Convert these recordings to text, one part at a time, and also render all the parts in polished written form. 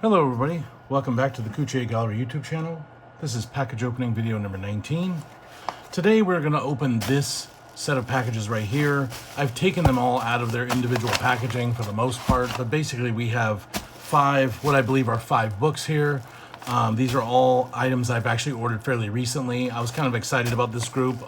Hello everybody, welcome back to the Kuchi-e Gallery YouTube channel. This is package opening video number 19. Today we're going to open this set of packages right here. I've taken them all out of their individual packaging for the most part, but basically we have what I believe are five books here. These are all items I've actually ordered fairly recently. I was kind of excited about this group,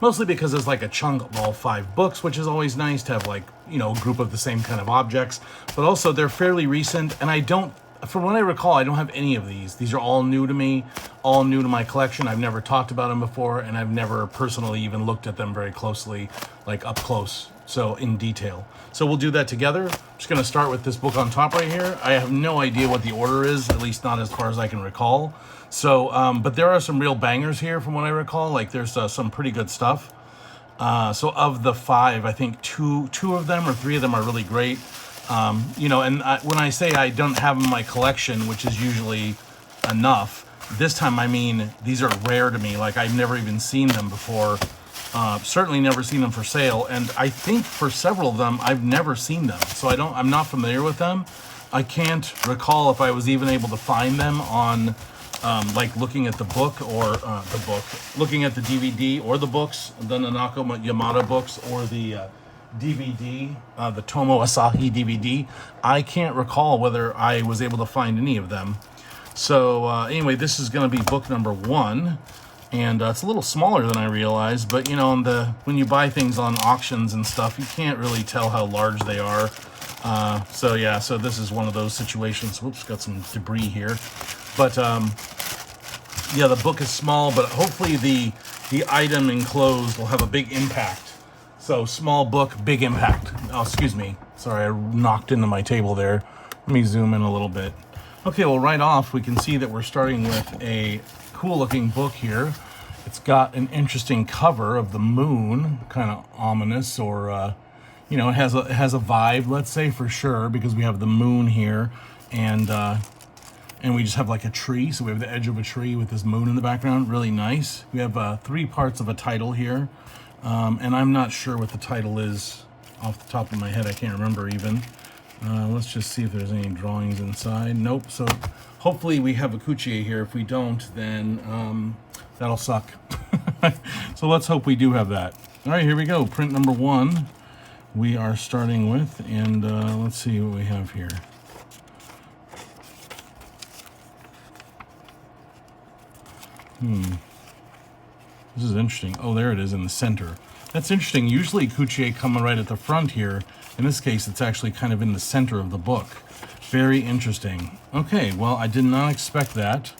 mostly because it's like a chunk of all five books, which is always nice to have, like, you know, a group of the same kind of objects. But also they're fairly recent, and from what I recall, I don't have any of these. These are all new to me, all new to my collection. I've never talked about them before, and I've never personally even looked at them very closely, like up close, so in detail. So we'll do that together. I'm just gonna start with this book on top right here. I have no idea what the order is, at least not as far as I can recall. So, but there are some real bangers here from what I recall. Like there's some pretty good stuff. So of the five, I think two of them or three of them are really great. You know, and when I say I don't have them in my collection, which is usually enough, this time I mean these are rare to me. Like I've never even seen them before. Certainly never seen them for sale, and I think for several of them I've never seen them, so I'm not familiar with them. I can't recall if I was even able to find them on like looking at the book or looking at the DVD or the books, the Nakamura books, or the DVD, the Tomo Asahi DVD. I can't recall whether I was able to find any of them. So anyway, this is going to be book number 1, and it's a little smaller than I realized, but you know, when you buy things on auctions and stuff, you can't really tell how large they are. So yeah, so this is one of those situations. Whoops, got some debris here. But yeah, the book is small, but hopefully the item enclosed will have a big impact. So small book, big impact. Oh, excuse me. Sorry, I knocked into my table there. Let me zoom in a little bit. Okay, well, right off, we can see that we're starting with a cool-looking book here. It's got an interesting cover of the moon, kind of ominous, or you know, it has a vibe, let's say, for sure, because we have the moon here, and we just have like a tree. So we have the edge of a tree with this moon in the background. Really nice. We have 3 parts of a title here. And I'm not sure what the title is off the top of my head. I can't remember even. Let's just see if there's any drawings inside. Nope. So hopefully we have a Kuchi-e here. If we don't, then that'll suck. So let's hope we do have that. All right, here we go. Print number 1 we are starting with. And let's see what we have here. This is interesting. Oh, there it is in the center. That's interesting. Usually Kuchi-e come right at the front here. In this case, it's actually kind of in the center of the book. Very interesting. Okay, well, I did not expect that,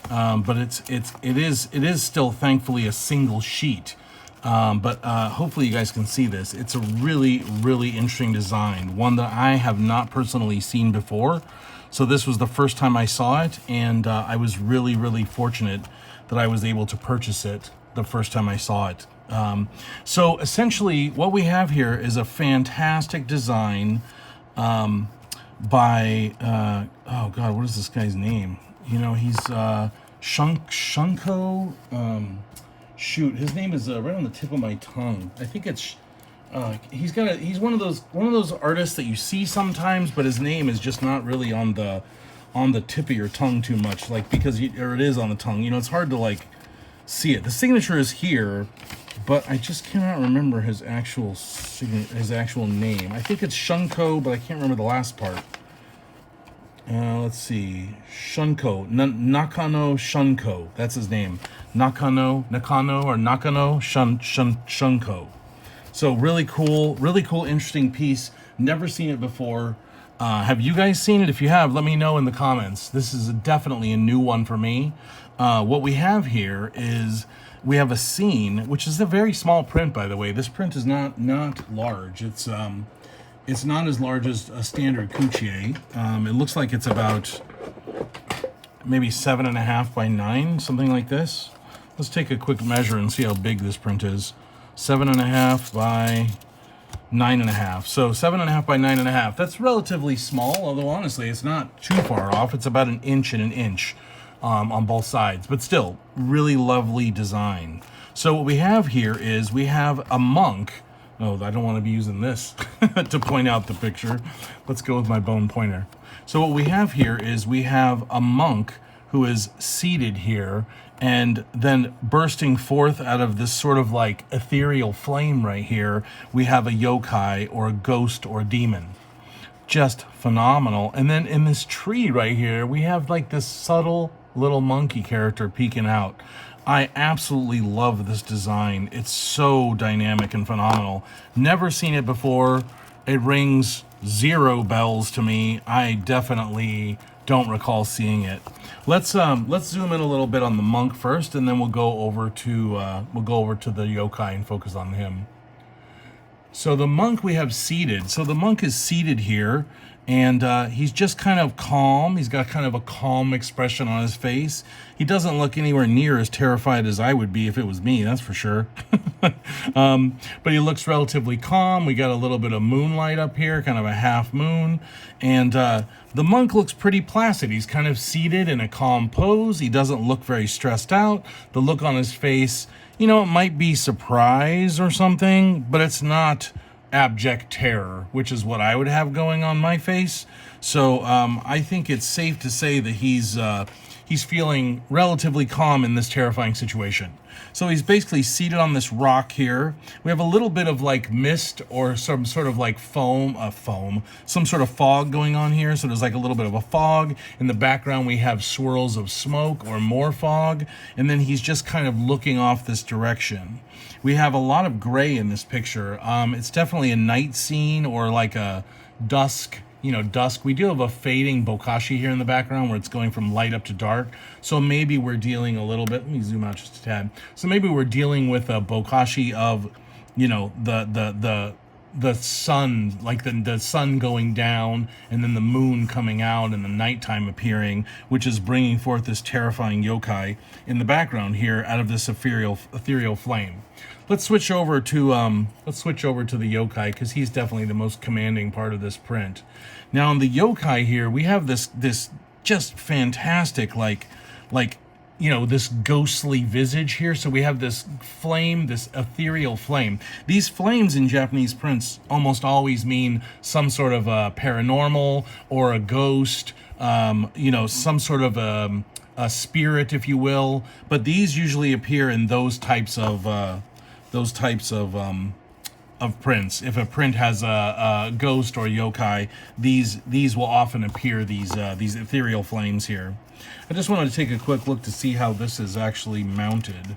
but it is still thankfully a single sheet. But hopefully you guys can see this. It's a really, really interesting design, one that I have not personally seen before. So this was the first time I saw it, and I was really, really fortunate that I was able to purchase it the first time I saw it. So essentially what we have here is a fantastic design by, oh God, what is this guy's name? You know, he's Shunko. Shoot, his name is right on the tip of my tongue. I think it's, he's one of those artists that you see sometimes, but his name is just not really on the tip of your tongue too much, like, because or it is on the tongue. You know, it's hard to like see it. The signature is here, but I just cannot remember his actual name. I think it's Shunko, but I can't remember the last part. Let's see, Shunko, Nakano Shunko. That's his name. Nakano Shunko. So really cool, interesting piece. Never seen it before. Have you guys seen it? If you have, let me know in the comments. This is definitely a new one for me. What we have here is we have a scene, which is a very small print, by the way. This print is not large. It's not as large as a standard Kuchi-e. It looks like it's about maybe 7.5 by 9, something like this. Let's take a quick measure and see how big this print is. 7.5 by 9.5. So 7.5 by 9.5. That's relatively small, although honestly, it's not too far off. It's about an inch and an inch on both sides, but still really lovely design. So what we have here is we have a monk Oh, I don't want to be using this to point out the picture. Let's go with my bone pointer. So what we have here is we have a monk who is seated here, and then bursting forth out of this sort of like ethereal flame right here, we have a yokai or a ghost or demon. Just phenomenal. And then in this tree right here, we have like this subtle little monkey character peeking out. I absolutely love this design. It's so dynamic and phenomenal. Never seen it before. It rings 0 bells to me. I definitely don't recall seeing it. Let's zoom in a little bit on the monk first, and then we'll go over to the yokai and focus on him. So the monk we have seated. So the monk is seated here, and he's just kind of calm. He's got kind of a calm expression on his face. He doesn't look anywhere near as terrified as I would be if it was me, that's for sure. But he looks relatively calm. We got a little bit of moonlight up here, kind of a half moon. And the monk looks pretty placid. He's kind of seated in a calm pose. He doesn't look very stressed out. The look on his face, you know, it might be surprise or something, but it's not abject terror, which is what I would have going on my face. So I think it's safe to say that he's feeling relatively calm in this terrifying situation. So he's basically seated on this rock here. We have a little bit of like mist or some sort of like some sort of fog going on here. So there's like a little bit of a fog. In the background, we have swirls of smoke or more fog. And then he's just kind of looking off this direction. We have a lot of gray in this picture. It's definitely a night scene or like a dusk. We do have a fading bokashi here in the background where it's going from light up to dark. So maybe we're dealing a little bit, let me zoom out just a tad. So maybe we're dealing with a bokashi of, the sun, like the sun going down and then the moon coming out and the nighttime appearing, which is bringing forth this terrifying yokai in the background here out of this ethereal flame. Let's switch over to the yokai because he's definitely the most commanding part of this print. Now in the yokai here, we have this just fantastic this ghostly visage here. So we have this flame, this ethereal flame. These flames in Japanese prints almost always mean some sort of a paranormal or a ghost, some sort of a spirit, if you will. But these usually appear in those types of prints. If a print has a ghost or yokai, these will often appear, these ethereal flames here. I just wanted to take a quick look to see how this is actually mounted.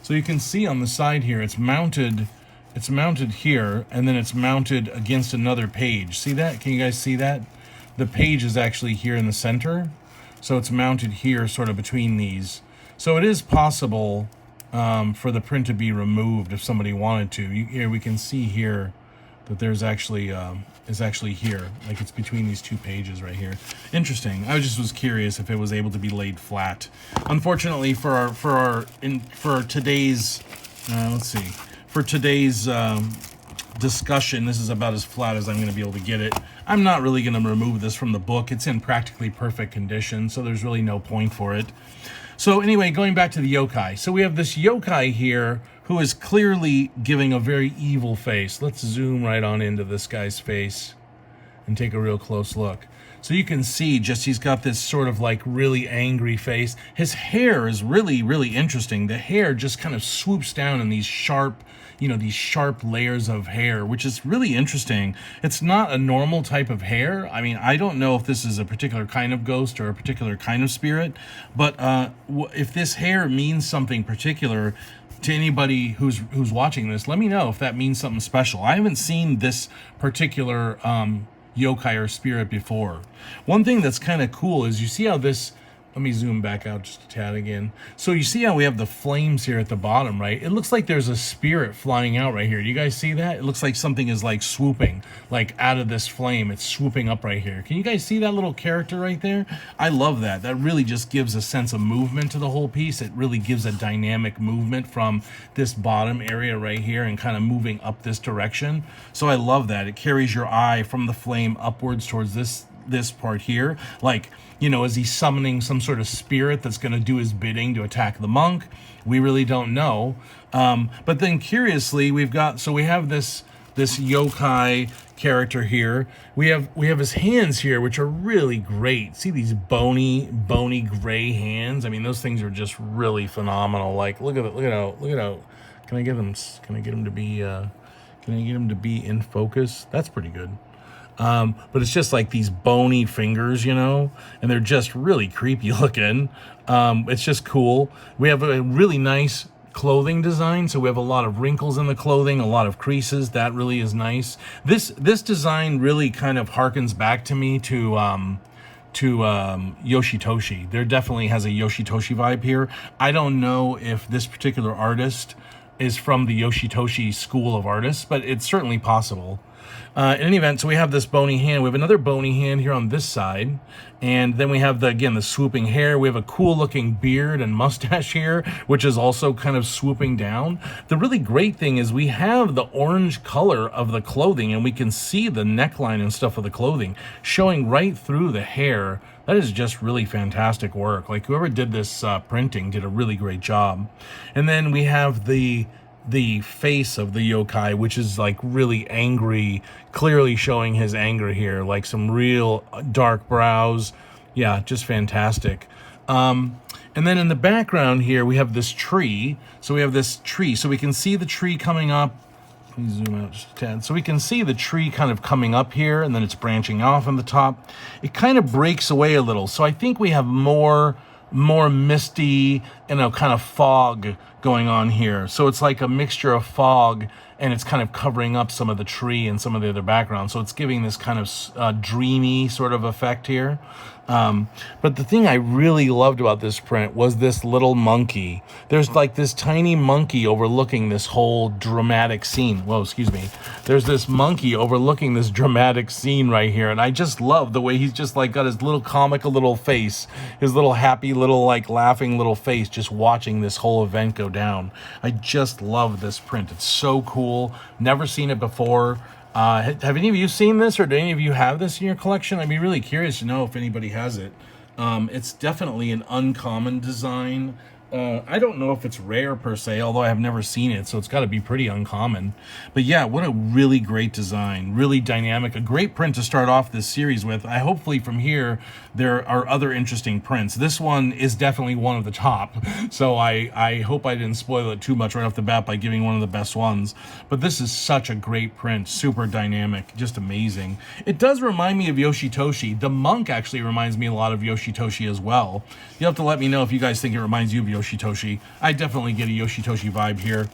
So you can see on the side here, it's mounted here, and then it's mounted against another page. See that? Can you guys see that? The page is actually here in the center. So it's mounted here sort of between these. So it is possible for the print to be removed if somebody wanted to. Here we can see here that there's actually is actually here, like it's between these two pages right here. Interesting. I was curious if it was able to be laid flat. Unfortunately, for today's discussion, this is about as flat as I'm going to be able to get it. I'm not really going to remove this from the book. It's in practically perfect condition, so there's really no point for it. So anyway, going back to the yokai. So we have this yokai here who is clearly giving a very evil face. Let's zoom right on into this guy's face and take a real close look. So you can see just he's got this sort of like really angry face. His hair is really, really interesting. The hair just kind of swoops down in these sharp layers of hair, which is really interesting. It's not a normal type of hair. I mean, I don't know if this is a particular kind of ghost or a particular kind of spirit, but if this hair means something particular to anybody who's watching this, let me know if that means something special. I haven't seen this particular yokai or spirit before. One thing that's kind of cool is you see how this, let me zoom back out just a tad again. So you see how we have the flames here at the bottom, right? It looks like there's a spirit flying out right here. Do you guys see that? It looks like something is like swooping, like out of this flame. It's swooping up right here. Can you guys see that little character right there? I love that. That really just gives a sense of movement to the whole piece. It really gives a dynamic movement from this bottom area right here and kind of moving up this direction. So I love that. It carries your eye from the flame upwards towards this part here, like, is he summoning some sort of spirit that's going to do his bidding to attack the monk? We really don't know. But then curiously, we have this this yokai character here. We have his hands here, which are really great. See these bony gray hands? I mean, those things are just really phenomenal. Like, look at it, look at how. Can I get him to be in focus? That's pretty good. But it's just like these bony fingers, you know, and they're just really creepy looking. It's just cool. We have a really nice clothing design, so we have a lot of wrinkles in the clothing, a lot of creases. That really is nice. This design really kind of harkens back to me to Yoshitoshi. There definitely has a Yoshitoshi vibe here. I don't know if this particular artist is from the Yoshitoshi school of artists, but it's certainly possible. In any event, so we have this bony hand. We have another bony hand here on this side. And then we have, the swooping hair. We have a cool-looking beard and mustache here, which is also kind of swooping down. The really great thing is we have the orange color of the clothing, and we can see the neckline and stuff of the clothing showing right through the hair. That is just really fantastic work. Like, whoever did this printing did a really great job. And then we have the face of the yokai, which is like really angry, clearly showing his anger here, like some real dark brows. Yeah, just fantastic. And then in the background here, we have this tree. So we have this tree. So we can see the tree coming up. Let me zoom out just a tad. So we can see the tree kind of coming up here, and then it's branching off on the top. It kind of breaks away a little. So I think we have more misty, kind of fog going on here. So it's like a mixture of fog, and it's kind of covering up some of the tree and some of the other background. So it's giving this kind of dreamy sort of effect here. But the thing I really loved about this print was this little monkey. There's like this tiny monkey overlooking this whole dramatic scene. Whoa, excuse me. There's this monkey overlooking this dramatic scene right here. And I just love the way he's just like got his little comical little face, his little happy little like laughing little face, just watching this whole event go down. I just love this print. It's so cool. Never seen it before. Have any of you seen this, or do any of you have this in your collection? I'd be really curious to know if anybody has it. It's definitely an uncommon design. I don't know if it's rare per se, although I have never seen it, so it's got to be pretty uncommon. But yeah, what a really great design, really dynamic, a great print to start off this series with. Hopefully from here there are other interesting prints. This one is definitely one of the top, so I hope I didn't spoil it too much right off the bat by giving one of the best ones. But this is such a great print, super dynamic, just amazing. It does remind me of Yoshitoshi. The monk actually reminds me a lot of Yoshitoshi as well. You'll have to let me know if you guys think it reminds you of Yoshitoshi. I definitely get a Yoshitoshi vibe here.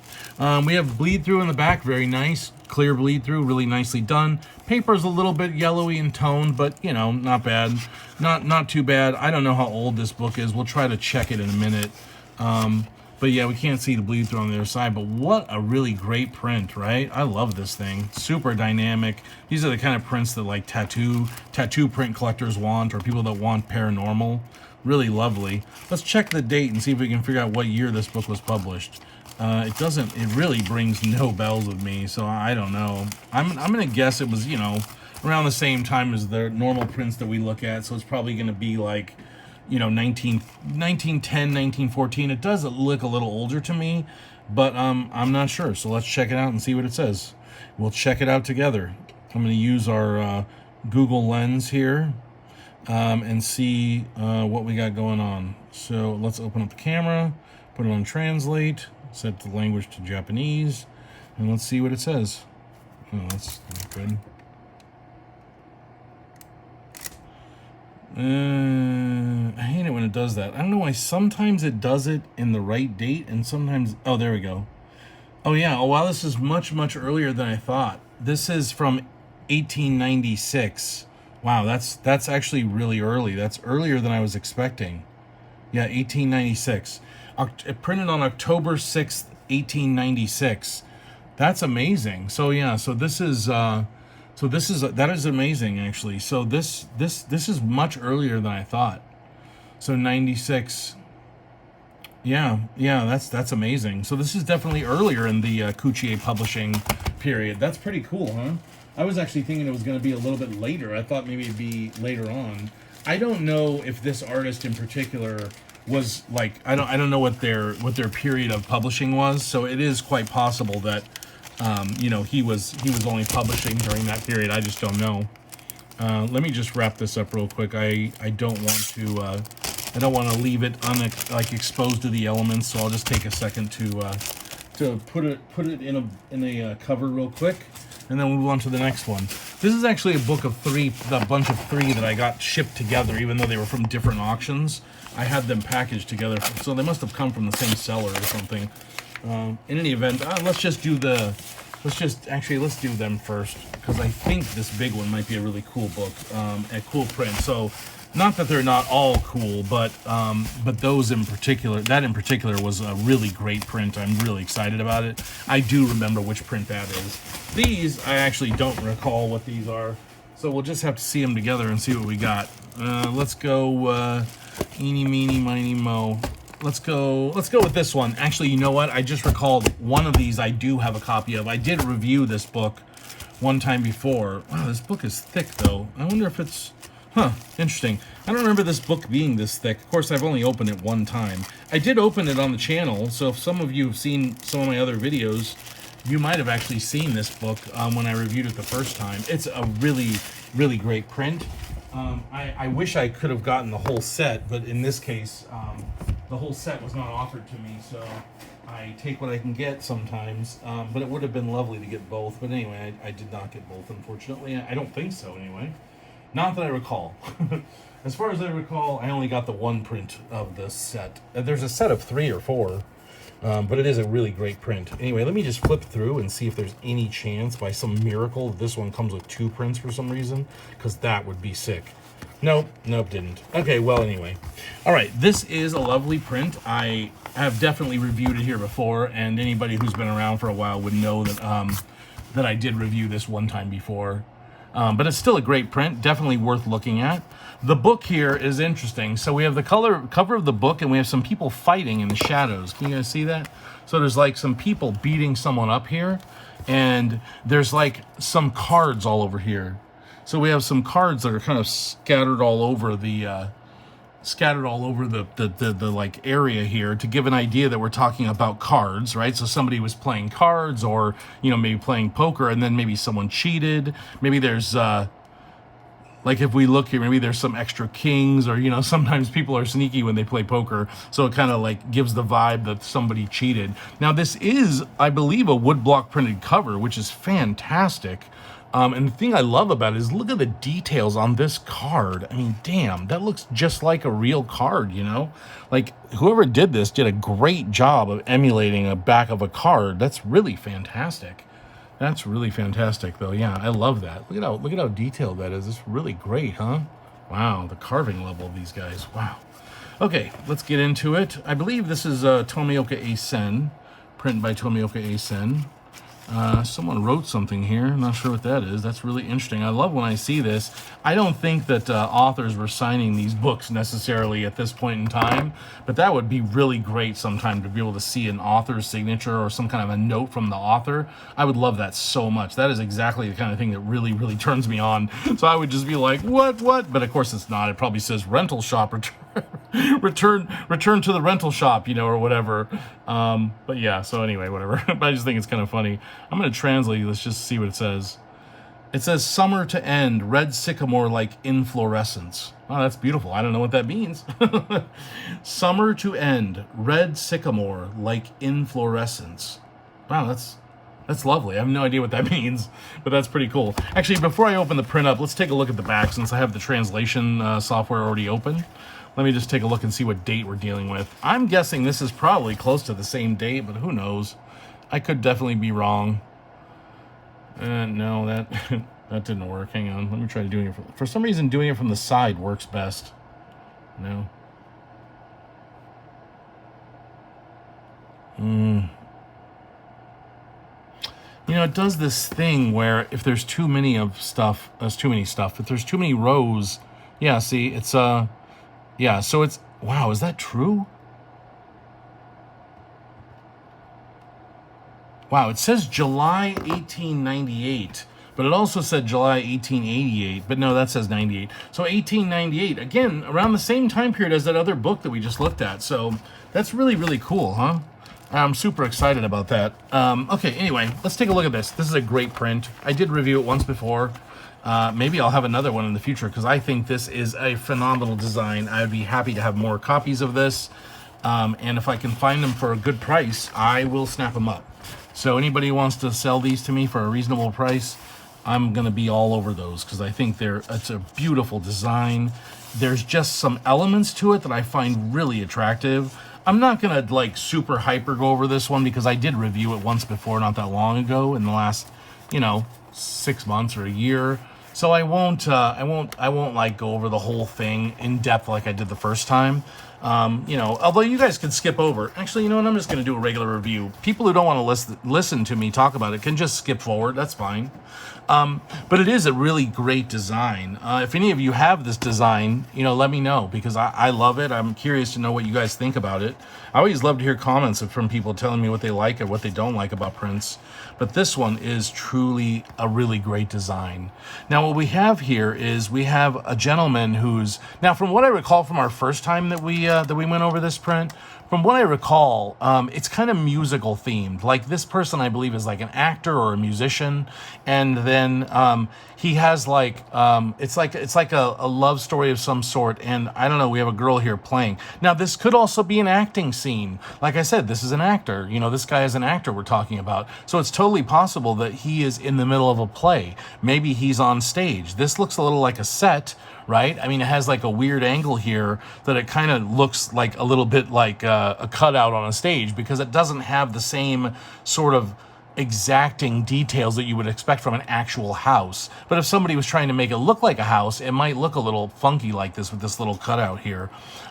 We have bleed through in the back, very nice. Clear bleed through, really nicely done. Paper's a little bit yellowy in tone, but you know, not bad. Not too bad. I don't know how old this book is. We'll try to check it in a minute. But yeah, we can't see the bleed through on the other side, but what a really great print, right? I love this thing. Super dynamic. These are the kind of prints that like tattoo print collectors want, or people that want paranormal. Really lovely. Let's check the date and see if we can figure out what year this book was published. It really brings no bells with me, so I don't know. I'm gonna guess it was, you know, around the same time as the normal prints that we look at, so it's probably gonna be like, you know, 1910, 1914. It does look a little older to me, but I'm not sure, so let's check it out and see what it says. We'll check it out together. I'm gonna use our Google Lens here and see what we got going on. So let's open up the camera, put it on translate, set the language to Japanese, and let's see what it says. Oh, that's not good. I hate it when it does that. I don't know why. Sometimes it does it in the right date, and sometimes... Oh, there we go. Oh, yeah. Oh, wow, this is much, much earlier than I thought. This is from 1896. Wow, that's actually really early. That's earlier than I was expecting. Yeah, 1896. It printed on October 6th, 1896. That's amazing. So yeah, that is amazing actually. So this is much earlier than I thought. So 96. Yeah, that's amazing. So this is definitely earlier in the Kuchi-e publishing period. That's pretty cool, huh? I was actually thinking it was going to be a little bit later. I thought maybe it'd be later on. I don't know if this artist in particular was like, I don't know what their period of publishing was. So it is quite possible that you know, he was only publishing during that period. I just don't know. Let me just wrap this up real quick. I don't want to leave it like exposed to the elements, so I'll just take a second to put it in a cover real quick, and then we'll move on to the next one. This is actually a book of three, a bunch of three that I got shipped together, even though they were from different auctions. I had them packaged together, so they must have come from the same seller or something. In any event, let's do them first, because I think this big one might be a really cool book, a cool print. So, not that they're not all cool, but those in particular, that in particular was a really great print. I'm really excited about it. I do remember which print that is. These, I actually don't recall what these are, so we'll just have to see them together and see what we got. Let's go, eeny, meeny, miny, mo. Let's go with this one. Actually, you know what? I just recalled one of these I do have a copy of. I did review this book one time before. Wow, this book is thick, though. I wonder if it's... Huh, interesting. I don't remember this book being this thick. Of course, I've only opened it one time. I did open it on the channel, so if some of you have seen some of my other videos, you might have actually seen this book when I reviewed it the first time. It's a really, really great print. I wish I could have gotten the whole set, but in this case, the whole set was not offered to me, so I take what I can get sometimes. But it would have been lovely to get both. But anyway, I did not get both, unfortunately. I don't think so, anyway. Not that I recall. As far as I recall, I only got the one print of this set. There's a set of 3 or 4, but it is a really great print. Anyway, let me just flip through and see if there's any chance by some miracle this one comes with 2 prints for some reason, because that would be sick. Nope, didn't. Okay, well, anyway. All right, this is a lovely print. I have definitely reviewed it here before, and anybody who's been around for a while would know that that I did review this one time before. But it's still a great print, definitely worth looking at. The book here is interesting. So we have the cover of the book, and we have some people fighting in the shadows. Can you guys see that? So there's like some people beating someone up here, and there's like some cards all over here. So we have some cards that are kind of scattered all over the like area here to give an idea that we're talking about cards, right? So somebody was playing cards, or, you know, maybe playing poker, and then maybe someone cheated. Maybe there's like if we look here, maybe there's some extra kings, or, you know, sometimes people are sneaky when they play poker, so it kind of like gives the vibe that somebody cheated. Now this is, I believe, a woodblock printed cover, which is fantastic. And the thing I love about it is look at the details on this card. I mean, damn, that looks just like a real card, you know? Like, whoever did this did a great job of emulating a back of a card. That's really fantastic. That's really fantastic, though. Yeah, I love that. Look at how detailed that is. It's really great, huh? Wow, the carving level of these guys. Wow. Okay, let's get into it. I believe this is Tomioka A-sen, printed by Tomioka A-sen. Someone wrote something here. I'm not sure what that is. That's really interesting. I love when I see this. I don't think that authors were signing these books necessarily at this point in time, but that would be really great sometime to be able to see an author's signature or some kind of a note from the author. I would love that so much. That is exactly the kind of thing that really, really turns me on. So I would just be like, what? But of course it's not. It probably says rental shop return to the rental shop, you know, or whatever. But yeah, so anyway, whatever. But I just think it's kind of funny. I'm going to translate. Let's just see what it says. It says, summer to end, red sycamore like inflorescence. Oh, that's beautiful. I don't know what that means. Summer to end, red sycamore like inflorescence. Wow, that's lovely. I have no idea what that means, but that's pretty cool. Actually, before I open the print up, let's take a look at the back since I have the translation software already open. Let me just take a look and see what date we're dealing with. I'm guessing this is probably close to the same date, but who knows? I could definitely be wrong. No, that didn't work. Hang on. Let me try doing it. For some reason, doing it from the side works best. No. You know, it does this thing where if there's too many stuff. If there's too many rows, yeah, see, it's, yeah, so it's, wow, is that true? Wow, it says July 1898, but it also said July 1888, but no, that says 98. So 1898, again, around the same time period as that other book that we just looked at. So that's really, really cool, huh? I'm super excited about that. Okay, anyway, let's take a look at this. This is a great print. I did review it once before. Maybe I'll have another one in the future because I think this is a phenomenal design. I'd be happy to have more copies of this. And if I can find them for a good price, I will snap them up. So anybody who wants to sell these to me for a reasonable price, I'm going to be all over those because I think it's a beautiful design. There's just some elements to it that I find really attractive. I'm not going to like super hyper go over this one because I did review it once before not that long ago in the last, 6 months or a year. So I won't like go over the whole thing in depth like I did the first time. Although you guys could skip over. Actually, you know what? I'm just going to do a regular review. People who don't want to listen to me talk about it can just skip forward. That's fine. But it is a really great design. If any of you have this design, let me know because I love it. I'm curious to know what you guys think about it. I always love to hear comments from people telling me what they like or what they don't like about prints. But this one is truly a really great design. Now, what we have here is we have a gentleman who's... Now, from what I recall from our first time that we went over this print, from what I recall, it's kind of musical themed. Like this person, I believe, is like an actor or a musician, and then he has like it's like a love story of some sort. And I don't know, we have a girl here playing. Now, this could also be an acting scene. Like I said, this is an actor. This guy is an actor we're talking about. So it's totally possible that he is in the middle of a play. Maybe he's on stage. This looks a little like a set. Right? I mean, it has like a weird angle here that it kind of looks like a little bit like a cutout on a stage because it doesn't have the same sort of exacting details that you would expect from an actual house. But if somebody was trying to make it look like a house, it might look a little funky like this with this little cutout here.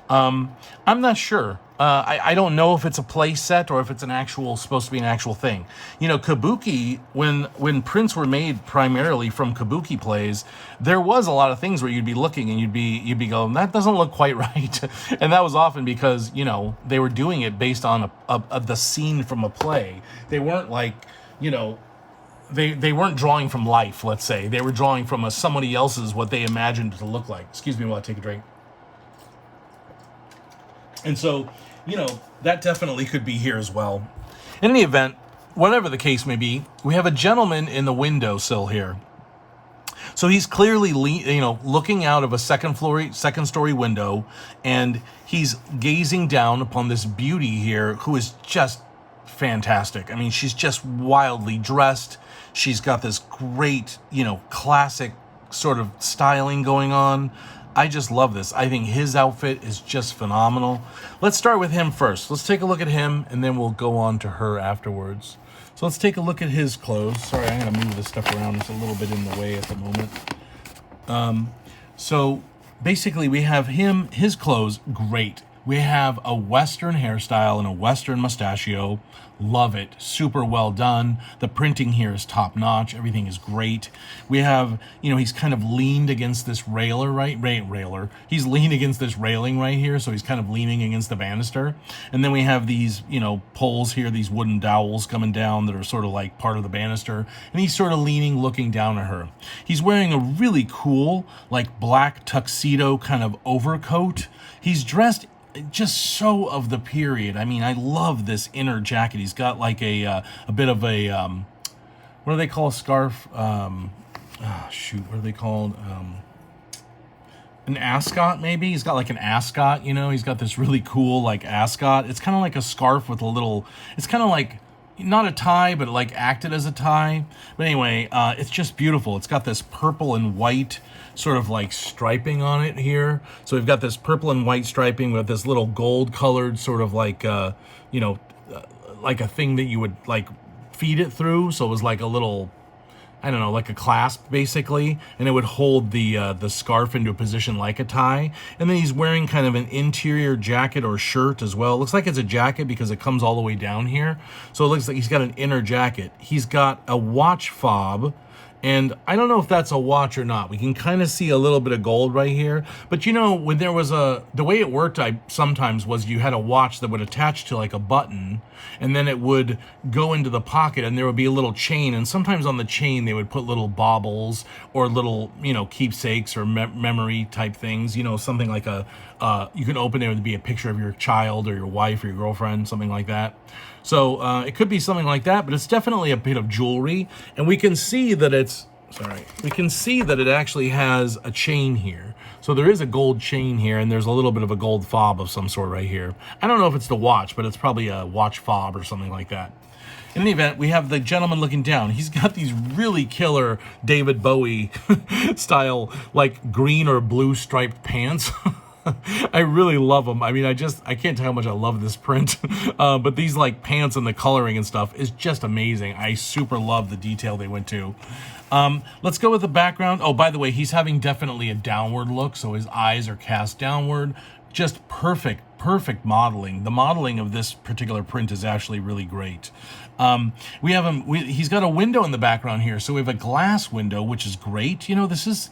I'm not sure. I don't know if it's a play set or if it's supposed to be an actual thing. Kabuki, when prints were made primarily from Kabuki plays, there was a lot of things where you'd be looking and you'd be going, that doesn't look quite right. And that was often because, they were doing it based on the scene from a play. They weren't like, they weren't drawing from life, let's say. They were drawing from somebody else's, what they imagined it to look like. Excuse me while I take a drink. And so, that definitely could be here as well. In any event, whatever the case may be, we have a gentleman in the windowsill here. So he's clearly, looking out of a second story window, and he's gazing down upon this beauty here who is just fantastic. I mean, she's just wildly dressed. She's got this great, classic sort of styling going on. I just love this. I think his outfit is just phenomenal. Let's start with him first. Let's take a look at him, and then we'll go on to her afterwards. So let's take a look at his clothes. Sorry, I'm going to move this stuff around. It's a little bit in the way at the moment. So basically, we have his clothes, great. We have a Western hairstyle and a Western mustachio. Love it. Super well done. The printing here is top notch. Everything is great. We have, he's kind of leaned against this railer. He's leaned against this railing right here. So he's kind of leaning against the banister. And then we have these, poles here, these wooden dowels coming down that are sort of like part of the banister. And he's sort of leaning, looking down at her. He's wearing a really cool, like black tuxedo kind of overcoat. He's dressed just so of the period. I mean, I love this inner jacket. He's got like a bit of a, what do they call a scarf? What are they called? An ascot, maybe? He's got like an ascot, He's got this really cool like ascot. It's kind of like a scarf with it's kind of like, not a tie, but like acted as a tie. But anyway, it's just beautiful. It's got this purple and white sort of like striping on it here. So we've got this purple and white striping with this little gold colored sort of like, like a thing that you would like feed it through. So it was like a little, I don't know, like a clasp basically, and it would hold the scarf into a position like a tie. And then he's wearing kind of an interior jacket or shirt as well. It looks like it's a jacket because it comes all the way down here. So it looks like he's got an inner jacket. He's got a watch fob, and I don't know if that's a watch or not. We can kind of see a little bit of gold right here. But when there was the way it worked, sometimes was you had a watch that would attach to like a button, and then it would go into the pocket, and there would be a little chain. And sometimes on the chain, they would put little baubles or little, keepsakes or memory type things, something like you can open it, it would be a picture of your child or your wife or your girlfriend, something like that. So it could be something like that, but it's definitely a bit of jewelry. And we can see that we can see that it actually has a chain here. So there is a gold chain here, and there's a little bit of a gold fob of some sort right here. I don't know if it's the watch, but it's probably a watch fob or something like that. In any event, we have the gentleman looking down. He's got these really killer David Bowie style, like green or blue striped pants. I really love them. I mean, I can't tell how much I love this print. But these like pants and the coloring and stuff is just amazing. I super love the detail they went to. Let's go with the background. Oh, by the way, he's having definitely a downward look, so his eyes are cast downward. Just perfect modeling. The modeling of this particular print is actually really great. We have him. He's got a window in the background here, so we have a glass window, which is great. You know, this is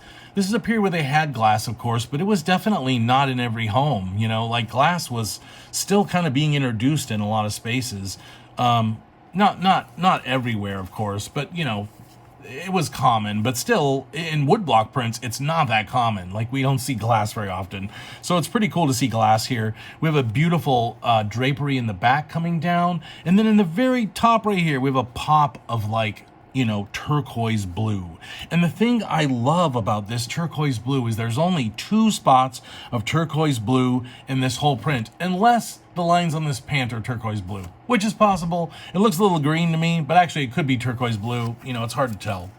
a period where they had glass, of course, but it was definitely not in every home. You know, like glass was still kind of being introduced in a lot of spaces. Not everywhere, of course, but you know, it was common, but still in woodblock prints, it's not that common. Like we don't see glass very often. So it's pretty cool to see glass here. We have a beautiful drapery in the back coming down. And then in the very top right here, we have a pop of like, you know, turquoise blue. And the thing I love about this turquoise blue is there's only 2 spots of turquoise blue in this whole print, unless the lines on this pant are turquoise blue, which is possible. It looks a little green to me, but actually it could be turquoise blue. You know, it's hard to tell.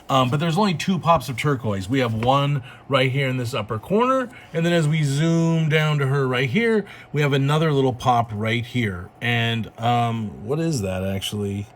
But there's only 2 pops of turquoise. We have one right here in this upper corner, and then as we zoom down to her right here, we have another little pop right here. And what is that actually?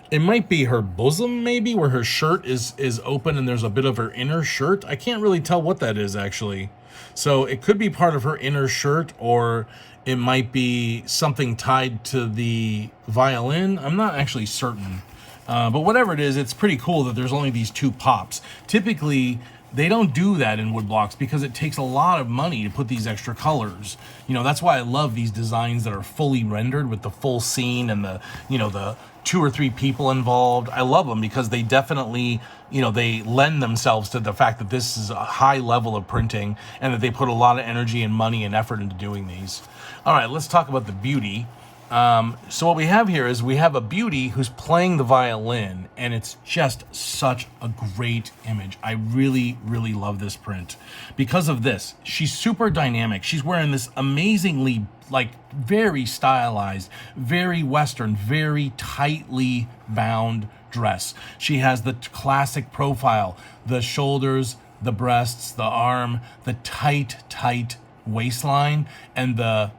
It might be her bosom, maybe, where her shirt is open and there's a bit of her inner shirt. I can't really tell what that is, actually. So it could be part of her inner shirt, or it might be something tied to the violin. I'm not actually certain. But whatever it is, it's pretty cool that there's only these 2 pops. Typically, they don't do that in woodblocks because it takes a lot of money to put these extra colors. You know, that's why I love these designs that are fully rendered with the full scene and the, you know, the 2 or 3 people involved. I love them because they definitely, you know, they lend themselves to the fact that this is a high level of printing and that they put a lot of energy and money and effort into doing these. All right, let's talk about the beauty. So what we have here is we have a beauty who's playing the violin, and it's just such a great image. I really, really love this print because of this. She's super dynamic. She's wearing this amazingly, like, very stylized, very Western, very tightly bound dress. She has the classic profile, the shoulders, the breasts, the arm, the tight waistline, and the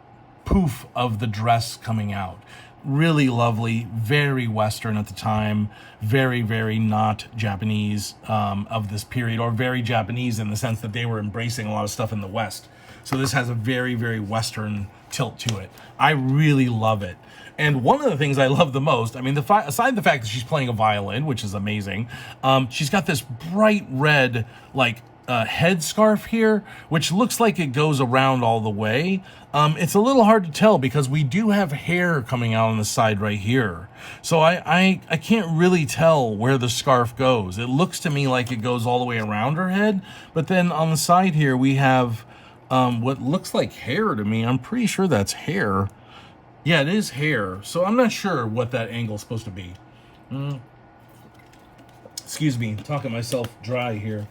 poof of the dress coming out. Really lovely, very Western at the time, very, very not Japanese of this period, or very Japanese in the sense that they were embracing a lot of stuff in the West. So this has a very, very Western tilt to it. I really love it. And one of the things I love the most, I mean, aside the fact that she's playing a violin, which is amazing, she's got this bright red, like, headscarf here, which looks like it goes around all the way. It's a little hard to tell because we do have hair coming out on the side right here. So I can't really tell where the scarf goes. It looks to me like it goes all the way around her head, but then on the side here we have what looks like hair to me. I'm pretty sure that's hair. Yeah, it is hair. So I'm not sure what that angle is supposed to be. Excuse me, talking myself dry here.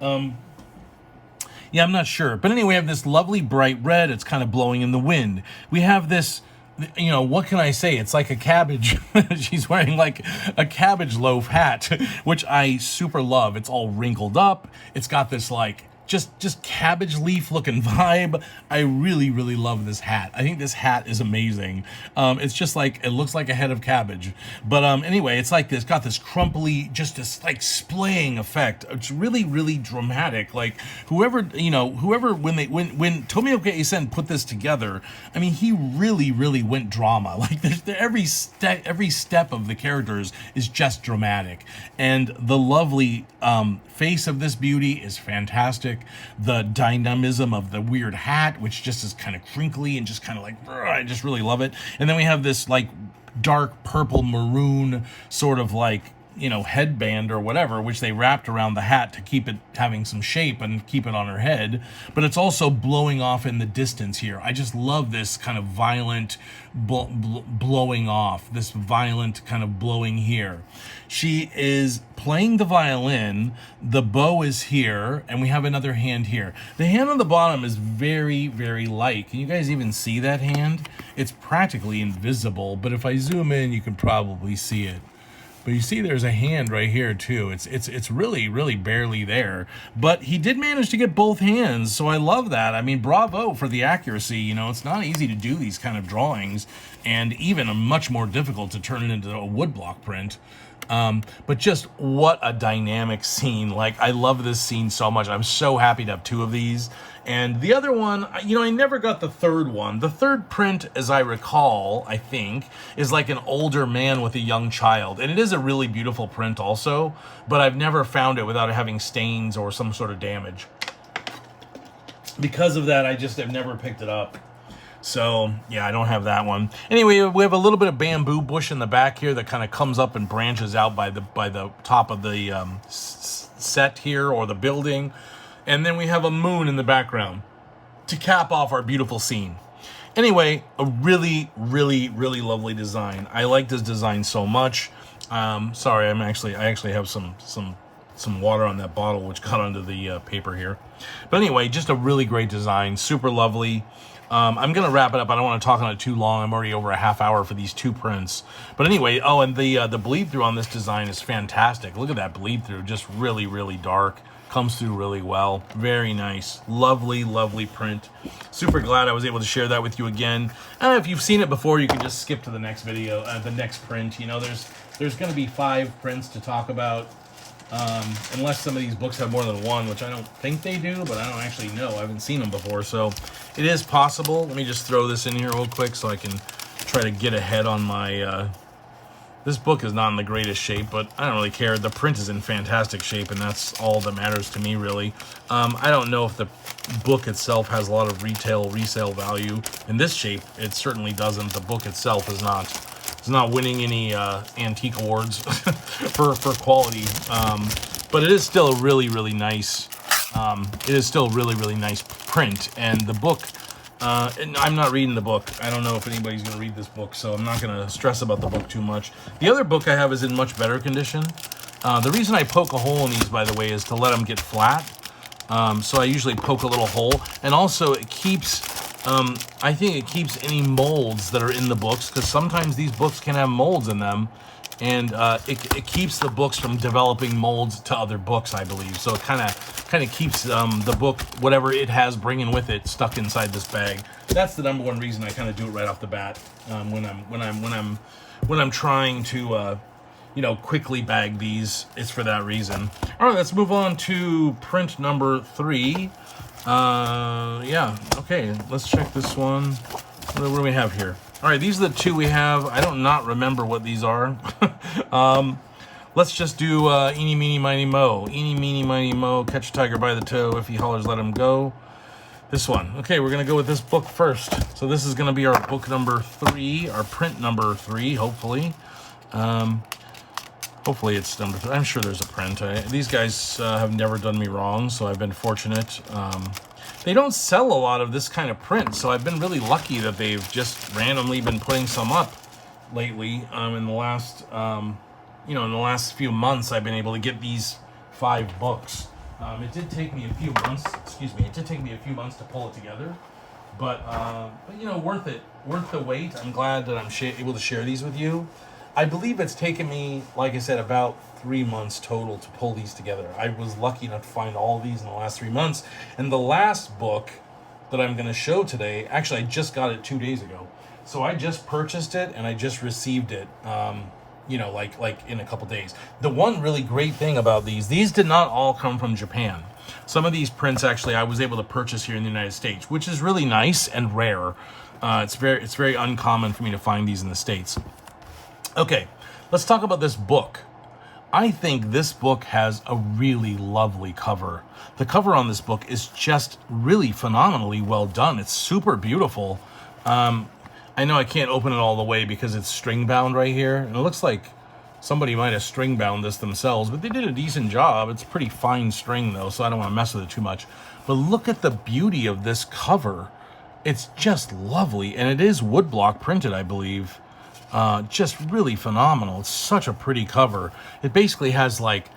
Yeah, I'm not sure. But anyway, we have this lovely bright red. It's kind of blowing in the wind. We have this, you know, what can I say? It's like a cabbage. She's wearing like a cabbage loaf hat, which I super love. It's all wrinkled up. It's got this like just cabbage leaf looking vibe. I really, really love this hat. I think this hat is amazing. It's just like, it looks like a head of cabbage. But anyway, it's like this, got this crumply, just this like splaying effect. It's really, really dramatic. Like whoever, when Tomio Keisen put this together, I mean, he really, really went drama. Like every step of the characters is just dramatic. And the lovely face of this beauty is fantastic. The dynamism of the weird hat, which just is kind of crinkly and just kind of like, I just really love it. And then we have this like dark purple maroon sort of like you know, headband or whatever, which they wrapped around the hat to keep it having some shape and keep it on her head. But it's also blowing off in the distance here. I just love this kind of violent blowing off, this violent kind of blowing here. She is playing the violin, the bow is here, and we have another hand here. The hand on the bottom is very, very light. Can you guys even see that hand? It's practically invisible, but if I zoom in, you can probably see it. But you see there's a hand right here too. It's really, really barely there. But he did manage to get both hands, so I love that. I mean, bravo for the accuracy. You know, it's not easy to do these kind of drawings, and even much more difficult to turn it into a woodblock print. But just what a dynamic scene. Like, I love this scene so much. I'm so happy to have two of these. And the other one, you know, I never got the third one. The third print, as I recall, I think, is like an older man with a young child. And it is a really beautiful print also, but I've never found it without having stains or some sort of damage. Because of that, I just have never picked it up. So, yeah, I don't have that one. Anyway, we have a little bit of bamboo bush in the back here that kind of comes up and branches out by the top of the set here, or the building. And then we have a moon in the background to cap off our beautiful scene. Anyway, a really, really, really lovely design. I like this design so much. Sorry, I actually have some water on that bottle, which got onto the paper here. But anyway, just a really great design, super lovely. I'm going to wrap it up. I don't want to talk on it too long. I'm already over a half hour for these two prints. But anyway, oh, and the bleed through on this design is fantastic. Look at that bleed through, just really, really dark. Comes through really well. Very nice. Lovely, lovely print. Super glad I was able to share that with you again. If you've seen it before, you can just skip to the next video, the next print. You know, there's going to be 5 prints to talk about. Unless some of these books have more than one, which I don't think they do, but I don't actually know. I haven't seen them before, so it is possible. Let me just throw this in here real quick so I can try to get ahead on my... This book is not in the greatest shape, but I don't really care. The print is in fantastic shape, and that's all that matters to me, really. I don't know if the book itself has a lot of resale value. In this shape, it certainly doesn't. The book itself is not winning any antique awards for quality, but it is still a really, really nice. It is still a really, really nice print, and the book. And I'm not reading the book. I don't know if anybody's going to read this book, so I'm not going to stress about the book too much. The other book I have is in much better condition. The reason I poke a hole in these, by the way, is to let them get flat. So I usually poke a little hole, and also it keeps. I think it keeps any molds that are in the books, because sometimes these books can have molds in them, and it keeps the books from developing molds to other books, I believe. So it kind of keeps the book, whatever it has bringing with it, stuck inside this bag. That's the number one reason I kind of do it right off the bat when I'm trying to you know, quickly bag these. It's for that reason. All right, let's move on to print number 3. Yeah, okay, let's check this one. What do we have here? All right, these are the 2 we have. I don't not remember what these are. Let's just do eeny, meeny, miny, mo. Eeny, meeny, miny, mo. Catch a tiger by the toe. If he hollers, let him go. This one. Okay, we're going to go with this book first. So this is going to be our book number 3, our print number 3, hopefully. Hopefully it's number 3. I'm sure there's a print. These guys have never done me wrong, so I've been fortunate. They don't sell a lot of this kind of print, so I've been really lucky that they've just randomly been putting some up lately. In the last, you know, in the last few months, I've been able to get these 5 books. It did take me a few months. Excuse me. It did take me a few months to pull it together, but you know, worth it, worth the wait. I'm glad that I'm able to share these with you. I believe it's taken me, like I said, about 3 months total to pull these together. I was lucky enough to find all of these in the last 3 months. And the last book that I'm going to show today, actually, I just got it 2 days ago. So I just purchased it and I just received it, you know, like in a couple days. The one really great thing about these did not all come from Japan. Some of these prints, actually, I was able to purchase here in the United States, which is really nice and rare. It's very uncommon for me to find these in the States. Okay, let's talk about this book. I think this book has a really lovely cover. The cover on this book is just really phenomenally well done. It's super beautiful. I know I can't open it all the way because it's string bound right here. And it looks like Somebody might have string bound this themselves, but they did a decent job. It's pretty fine string though, so I don't want to mess with it too much. But look at the beauty of this cover. It's just lovely, and it is woodblock printed, I believe. Just really phenomenal. It's such a pretty cover. It basically has like,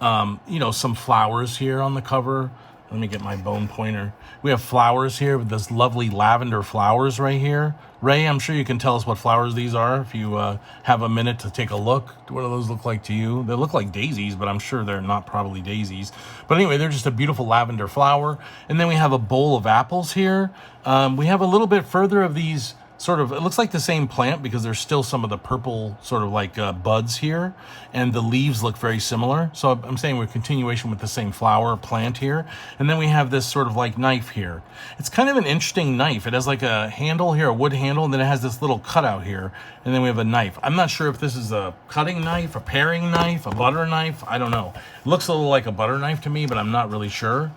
you know, some flowers here on the cover. Let me get my bone pointer. We have flowers here with this lovely lavender flowers right here. Ray, I'm sure you can tell us what flowers these are if you have a minute to take a look. What do those look like to you? They look like daisies, but I'm sure they're not probably daisies. But anyway, they're just a beautiful lavender flower. And then we have a bowl of apples here. We have a little bit further of these sort of, it looks like the same plant because there's still some of the purple sort of like buds here, and the leaves look very similar. So I'm saying we're a continuation with the same flower plant here. And then we have this sort of like knife here. It's kind of an interesting knife. It has like a handle here, a wood handle, and then it has this little cutout here. And then we have a knife. I'm not sure if this is a cutting knife, a paring knife, a butter knife. I don't know. It looks a little like a butter knife to me, but I'm not really sure.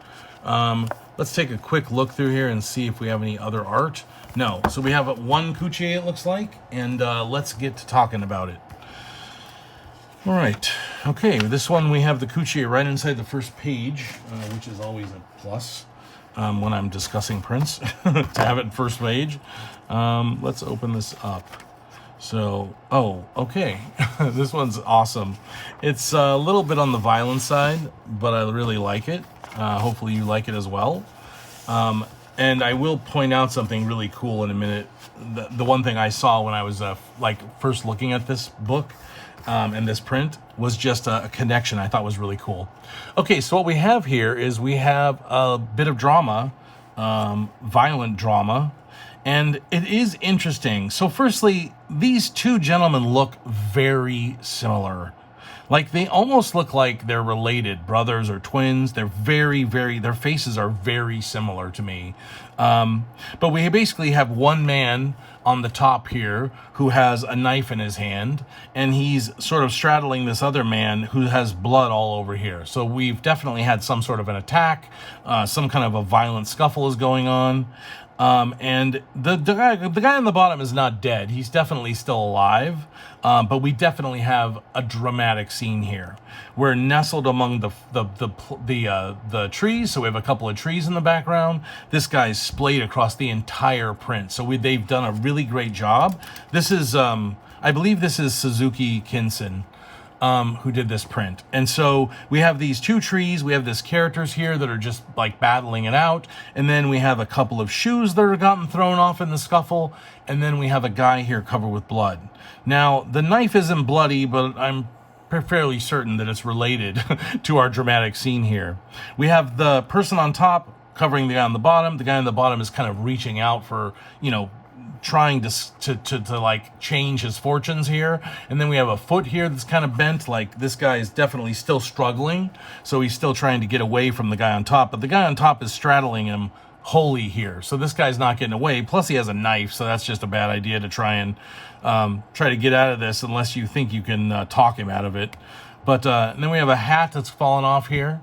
Let's take a quick look through here and see if we have any other art. No, so we have one Kuchi-e, it looks like, and let's get to talking about it. All right, okay, this one we have the Kuchi-e right inside the first page, which is always a plus when I'm discussing prints, to have it first page. Let's open this up. So, oh, okay, this one's awesome. It's a little bit on the violent side, but I really like it. Hopefully you like it as well. And I will point out something really cool in a minute. The one thing I saw when I was like first looking at this book and this print was just a connection I thought was really cool. Okay, so what we have here is we have a bit of drama, violent drama, and it is interesting. So firstly, these two gentlemen look very similar. Like, they almost look like they're related, brothers or twins. They're their faces are very similar to me. But we basically have one man on the top here who has a knife in his hand, and he's sort of straddling this other man who has blood all over here. So we've definitely had some sort of an attack, some kind of a violent scuffle is going on. And the guy on the bottom is not dead. He's definitely still alive. But we definitely have a dramatic scene here. We're nestled among the trees, so we have a couple of trees in the background. This guy's splayed across the entire print, so they've done a really great job. This is, I believe this is Suzuki Kinsen, who did this print. And so we have these two trees, we have these characters here that are just like battling it out, and then we have a couple of shoes that have gotten thrown off in the scuffle, and then we have a guy here covered with blood. Now, the knife isn't bloody, but I'm fairly certain that it's related to our dramatic scene here. We have the person on top covering the guy on the bottom. The guy on the bottom is kind of reaching out for, you know, trying to like change his fortunes here. And then we have a foot here that's kind of bent, like this guy is definitely still struggling, so he's still trying to get away from the guy on top, but the guy on top is straddling him wholly here, so this guy's not getting away. Plus he has a knife, so that's just a bad idea to try to get out of this unless you think you can talk him out of it. But and then we have a hat that's fallen off here.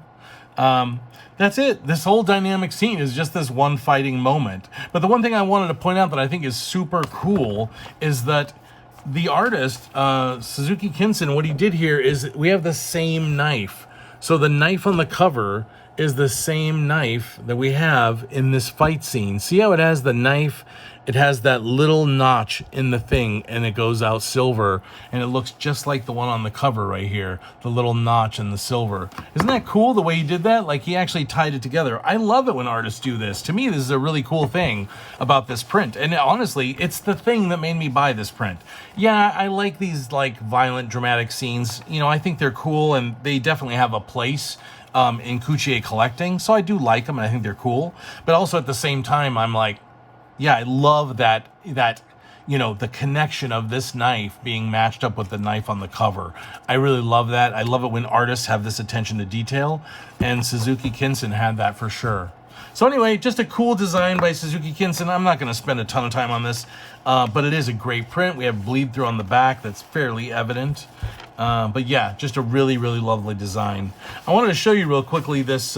That's it. This whole dynamic scene is just this one fighting moment. But the one thing I wanted to point out that I think is super cool is that the artist, Suzuki Kinsen, what he did here is we have the same knife. So the knife on the cover is the same knife that we have in this fight scene. See how it has the knife? It has that little notch in the thing, and it goes out silver, and it looks just like the one on the cover right here, the little notch in the silver. Isn't that cool the way he did that? Like, he actually tied it together. I love it when artists do this. To me, this is a really cool thing about this print, and honestly, it's the thing that made me buy this print. Yeah, I like these like violent, dramatic scenes. You know, I think they're cool, and they definitely have a place in Kuchi-e collecting, so I do like them, and I think they're cool. But also at the same time, I'm like, yeah, I love that, you know, the connection of this knife being matched up with the knife on the cover. I really love that. I love it when artists have this attention to detail, and Suzuki Kinsen had that for sure. So anyway, just a cool design by Suzuki Kinsen. I'm not going to spend a ton of time on this, but it is a great print. We have bleed through on the back that's fairly evident. But yeah, just a really, really lovely design. I wanted to show you real quickly this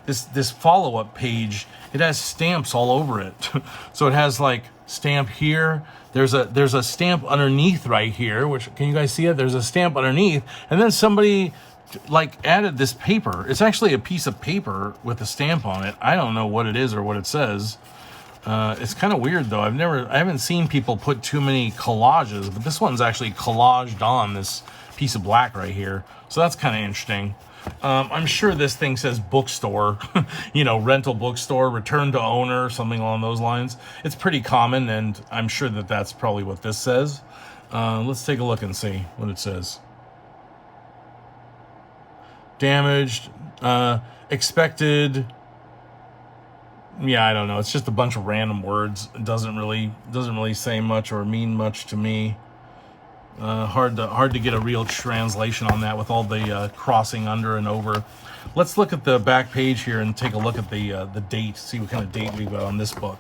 this follow-up page. It has stamps all over it. So it has like stamp here. There's a stamp underneath right here, which, can you guys see it? There's a stamp underneath, and then somebody like added this paper. It's actually a piece of paper with a stamp on it. I don't know what it is or what it says. It's kind of weird though. I haven't seen people put too many collages, but this one's actually collaged on this piece of black right here. So that's kind of interesting. I'm sure this thing says bookstore, you know, rental bookstore, return to owner, something along those lines. It's pretty common, and I'm sure that that's probably what this says. Let's take a look and see what it says. Damaged, expected. Yeah, I don't know. It's just a bunch of random words. It doesn't really say much or mean much to me. Hard to get a real translation on that with all the crossing under and over. Let's look at the back page here and take a look at the date. See what kind of date we've got on this book.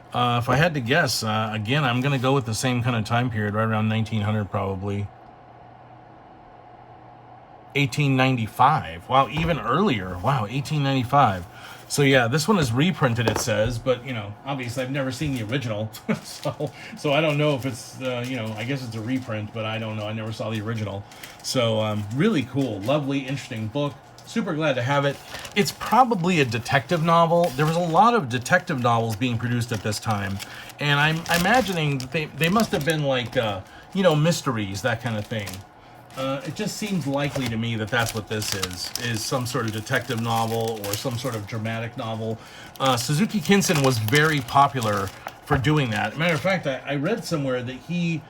If I had to guess, again, I'm going to go with the same kind of time period, right around 1900 probably. 1895. Wow, even earlier. Wow, 1895. So yeah, this one is reprinted, it says, but you know, obviously I've never seen the original, so I don't know if it's you know, I guess it's a reprint, but I don't know. I never saw the original. So really cool, lovely, interesting book. Super glad to have it. It's probably a detective novel. There was a lot of detective novels being produced at this time, and I'm imagining that they must have been like you know, mysteries, that kind of thing. It just seems likely to me that that's what this is some sort of detective novel or some sort of dramatic novel. Suzuki Kinsen was very popular for doing that. Matter of fact, I read somewhere that he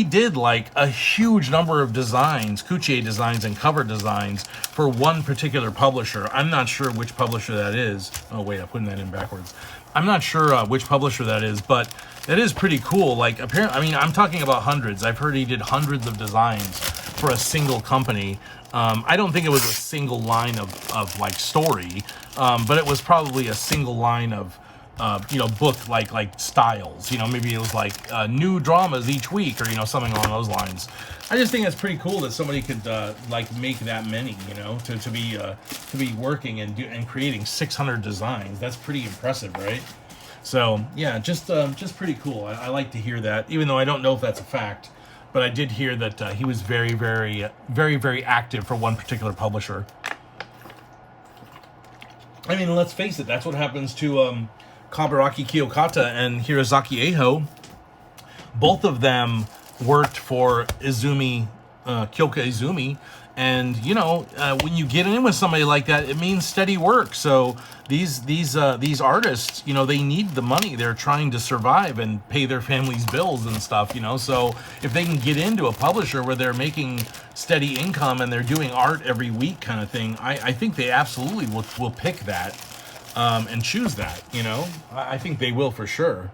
did like a huge number of designs, Kuchi-e designs and cover designs for one particular publisher. I'm not sure which publisher that is. Oh wait, I'm putting that in backwards. I'm not sure which publisher that is, but it is pretty cool. Like, apparently, I mean, I'm talking about hundreds. I've heard he did hundreds of designs for a single company. I don't think it was a single line of like story, but it was probably a single line of you know, book like styles. You know, maybe it was like new dramas each week, or you know, something along those lines. I just think it's pretty cool that somebody could like make that many. You know, to be working and creating 600 designs. That's pretty impressive, right? So yeah, just pretty cool. I like to hear that, even though I don't know if that's a fact. But I did hear that he was very, very, very, very active for one particular publisher. I mean, let's face it, that's what happens to Kaburaki Kiyokata and Hirazaki Eiho. Both of them worked for Kyoka Izumi. And, you know, when you get in with somebody like that, it means steady work. So these artists, you know, they need the money. They're trying to survive and pay their families' bills and stuff, you know. So if they can get into a publisher where they're making steady income and they're doing art every week kind of thing, I think they absolutely will pick that and choose that, you know. I think they will for sure.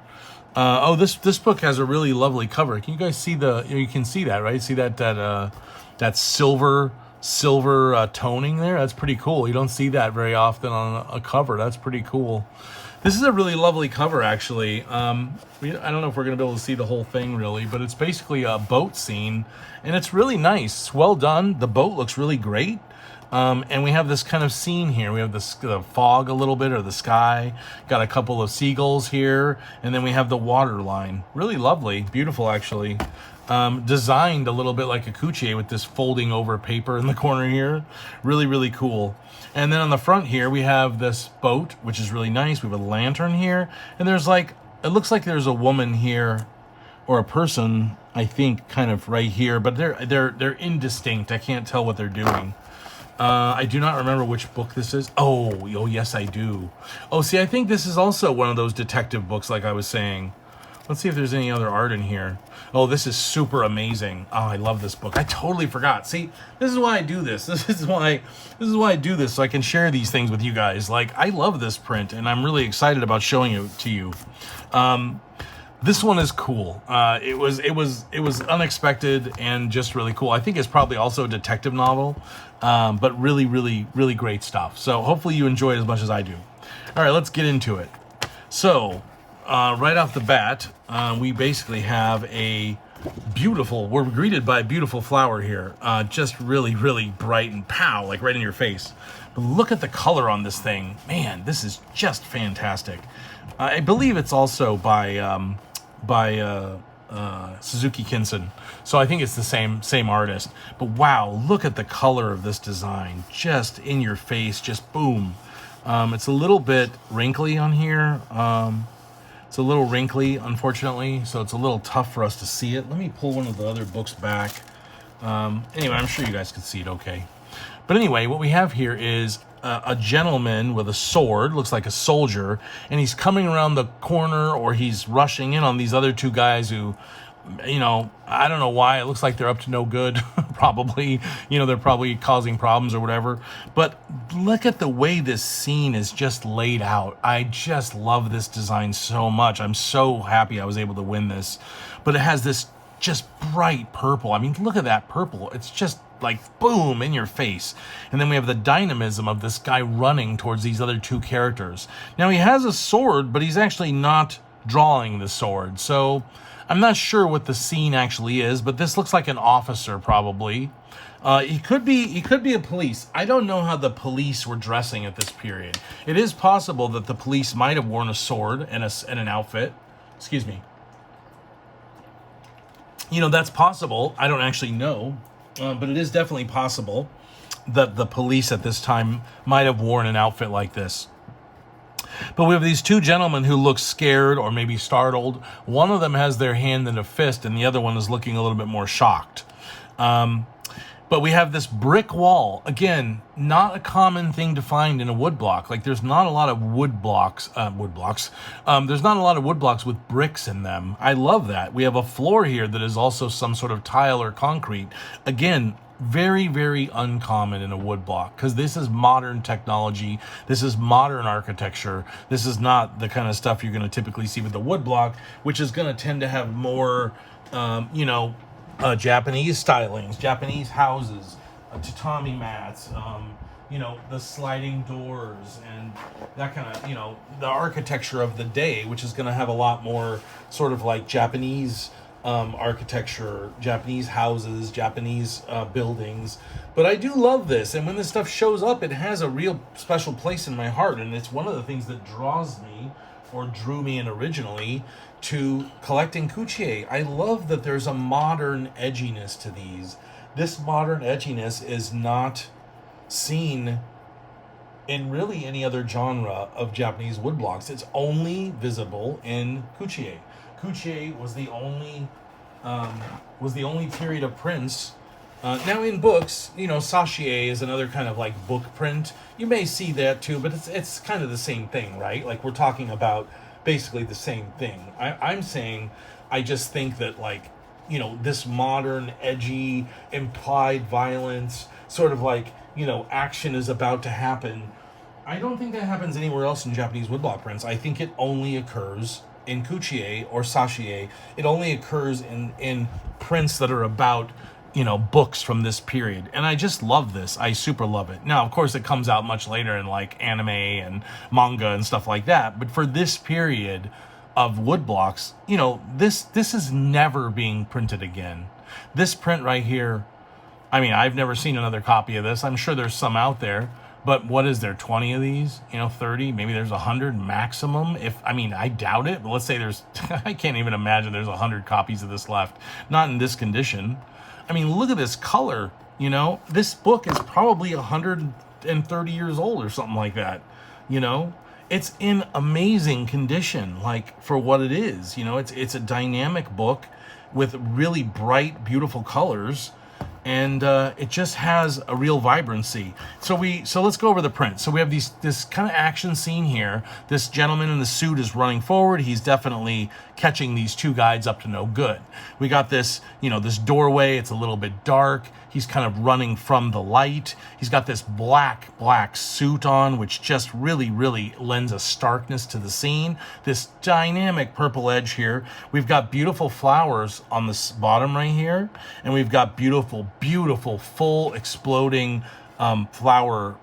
Oh, this book has a really lovely cover. Can you guys see you can see that, right? See that silver toning there? That's pretty cool. You don't see that very often on a cover. That's pretty cool. This is a really lovely cover, actually. I don't know if we're going to be able to see the whole thing, really, but it's basically a boat scene, and it's really nice. It's well done. The boat looks really great. And we have this kind of scene here. We have the fog a little bit, or the sky. Got a couple of seagulls here, and then we have the water line. Really lovely. Beautiful, actually. Designed a little bit like a Kuchi-e with this folding over paper in the corner here. Really, really cool. And then on the front here, we have this boat, which is really nice. We have a lantern here, and there's like, it looks like there's a woman here, or a person, I think, kind of right here, but they're indistinct. I can't tell what they're doing. I do not remember which book this is. Oh, yes, I do. Oh, see, I think this is also one of those detective books, like I was saying. Let's see if there's any other art in here. Oh, this is super amazing. Oh, I love this book. I totally forgot. See, this is why I do this. This is why I do this, so I can share these things with you guys. Like, I love this print, and I'm really excited about showing it to you. This one is cool. It was unexpected and just really cool. I think it's probably also a detective novel, but really, really, really great stuff. So hopefully you enjoy it as much as I do. All right, let's get into it. So right off the bat, we basically have a beautiful. We're greeted by a beautiful flower here. Just really, really bright and pow, like right in your face. But look at the color on this thing. Man, this is just fantastic. I believe it's also by Suzuki Kinsen. So I think it's the same artist. But wow, look at the color of this design. Just in your face, just boom. It's a little bit wrinkly on here. It's a little wrinkly, unfortunately, so it's a little tough for us to see it. Let me pull one of the other books back. Anyway, I'm sure you guys can see it okay. But anyway, what we have here is a gentleman with a sword, looks like a soldier, and he's coming around the corner, or he's rushing in on these other two guys who, you know, I don't know why. It looks like they're up to no good, probably. You know, they're probably causing problems or whatever. But look at the way this scene is just laid out. I just love this design so much. I'm so happy I was able to win this. But it has this just bright purple. I mean, look at that purple. It's just like boom in your face. And then we have the dynamism of this guy running towards these other two characters. Now he has a sword, but he's actually not drawing the sword. So I'm not sure what the scene actually is, but this looks like an officer probably. He could be a police. I don't know how the police were dressing at this period. It is possible that the police might have worn a sword and an outfit. Excuse me. You know, that's possible. I don't actually know. But it is definitely possible that the police at this time might have worn an outfit like this. But we have these two gentlemen who look scared or maybe startled. One of them has their hand in a fist, and the other one is looking a little bit more shocked. But we have this brick wall. Again, not a common thing to find in a woodblock. Like, there's not a lot of woodblocks. There's not a lot of woodblocks with bricks in them. I love that. We have a floor here that is also some sort of tile or concrete. Again, very, very uncommon in a woodblock, because this is modern technology. This is modern architecture. This is not the kind of stuff you're going to typically see with the woodblock, which is going to tend to have more, Japanese stylings, Japanese houses, tatami mats, the sliding doors, and that kind of, the architecture of the day, which is going to have a lot more sort of like Japanese architecture, Japanese houses, Japanese buildings. But I do love this, and when this stuff shows up, it has a real special place in my heart, and it's one of the things that draws me, or drew me in originally, to collecting Kuchi-e. I love that there's a modern edginess to these. This modern edginess is not seen in really any other genre of Japanese woodblocks. It's only visible in Kuchi-e. Kuchi-e was the only period of prints. Now in books, sashie is another kind of like book print. You may see that too, but it's kind of the same thing, right? Like, we're talking about basically the same thing. I'm saying, I just think that, like, this modern, edgy, implied violence, sort of like, action is about to happen. I don't think that happens anywhere else in Japanese woodblock prints. I think it only occurs in Kuchi-e or sashie. It only occurs in prints that are about, books from this period. And I just love this. I super love it. Now, of course, it comes out much later in like anime and manga and stuff like that. But for this period of woodblocks, this is never being printed again. This print right here, I mean, I've never seen another copy of this. I'm sure there's some out there. But what is there, 20 of these? 30? Maybe there's 100 maximum. I doubt it. But let's say there's, I can't even imagine there's 100 copies of this left. Not in this condition. I mean, look at this color, This book is probably 130 years old or something like that, It's in amazing condition, like, for what it is, It's a dynamic book with really bright, beautiful colors. And it just has a real vibrancy. So let's go over the print. So we have this kind of action scene here. This gentleman in the suit is running forward. He's definitely catching these two guys up to no good. We got this, this doorway. It's a little bit dark. He's kind of running from the light. He's got this black suit on, which just really, really lends a starkness to the scene. This dynamic purple edge here. We've got beautiful flowers on the bottom right here. And we've got beautiful, full exploding flower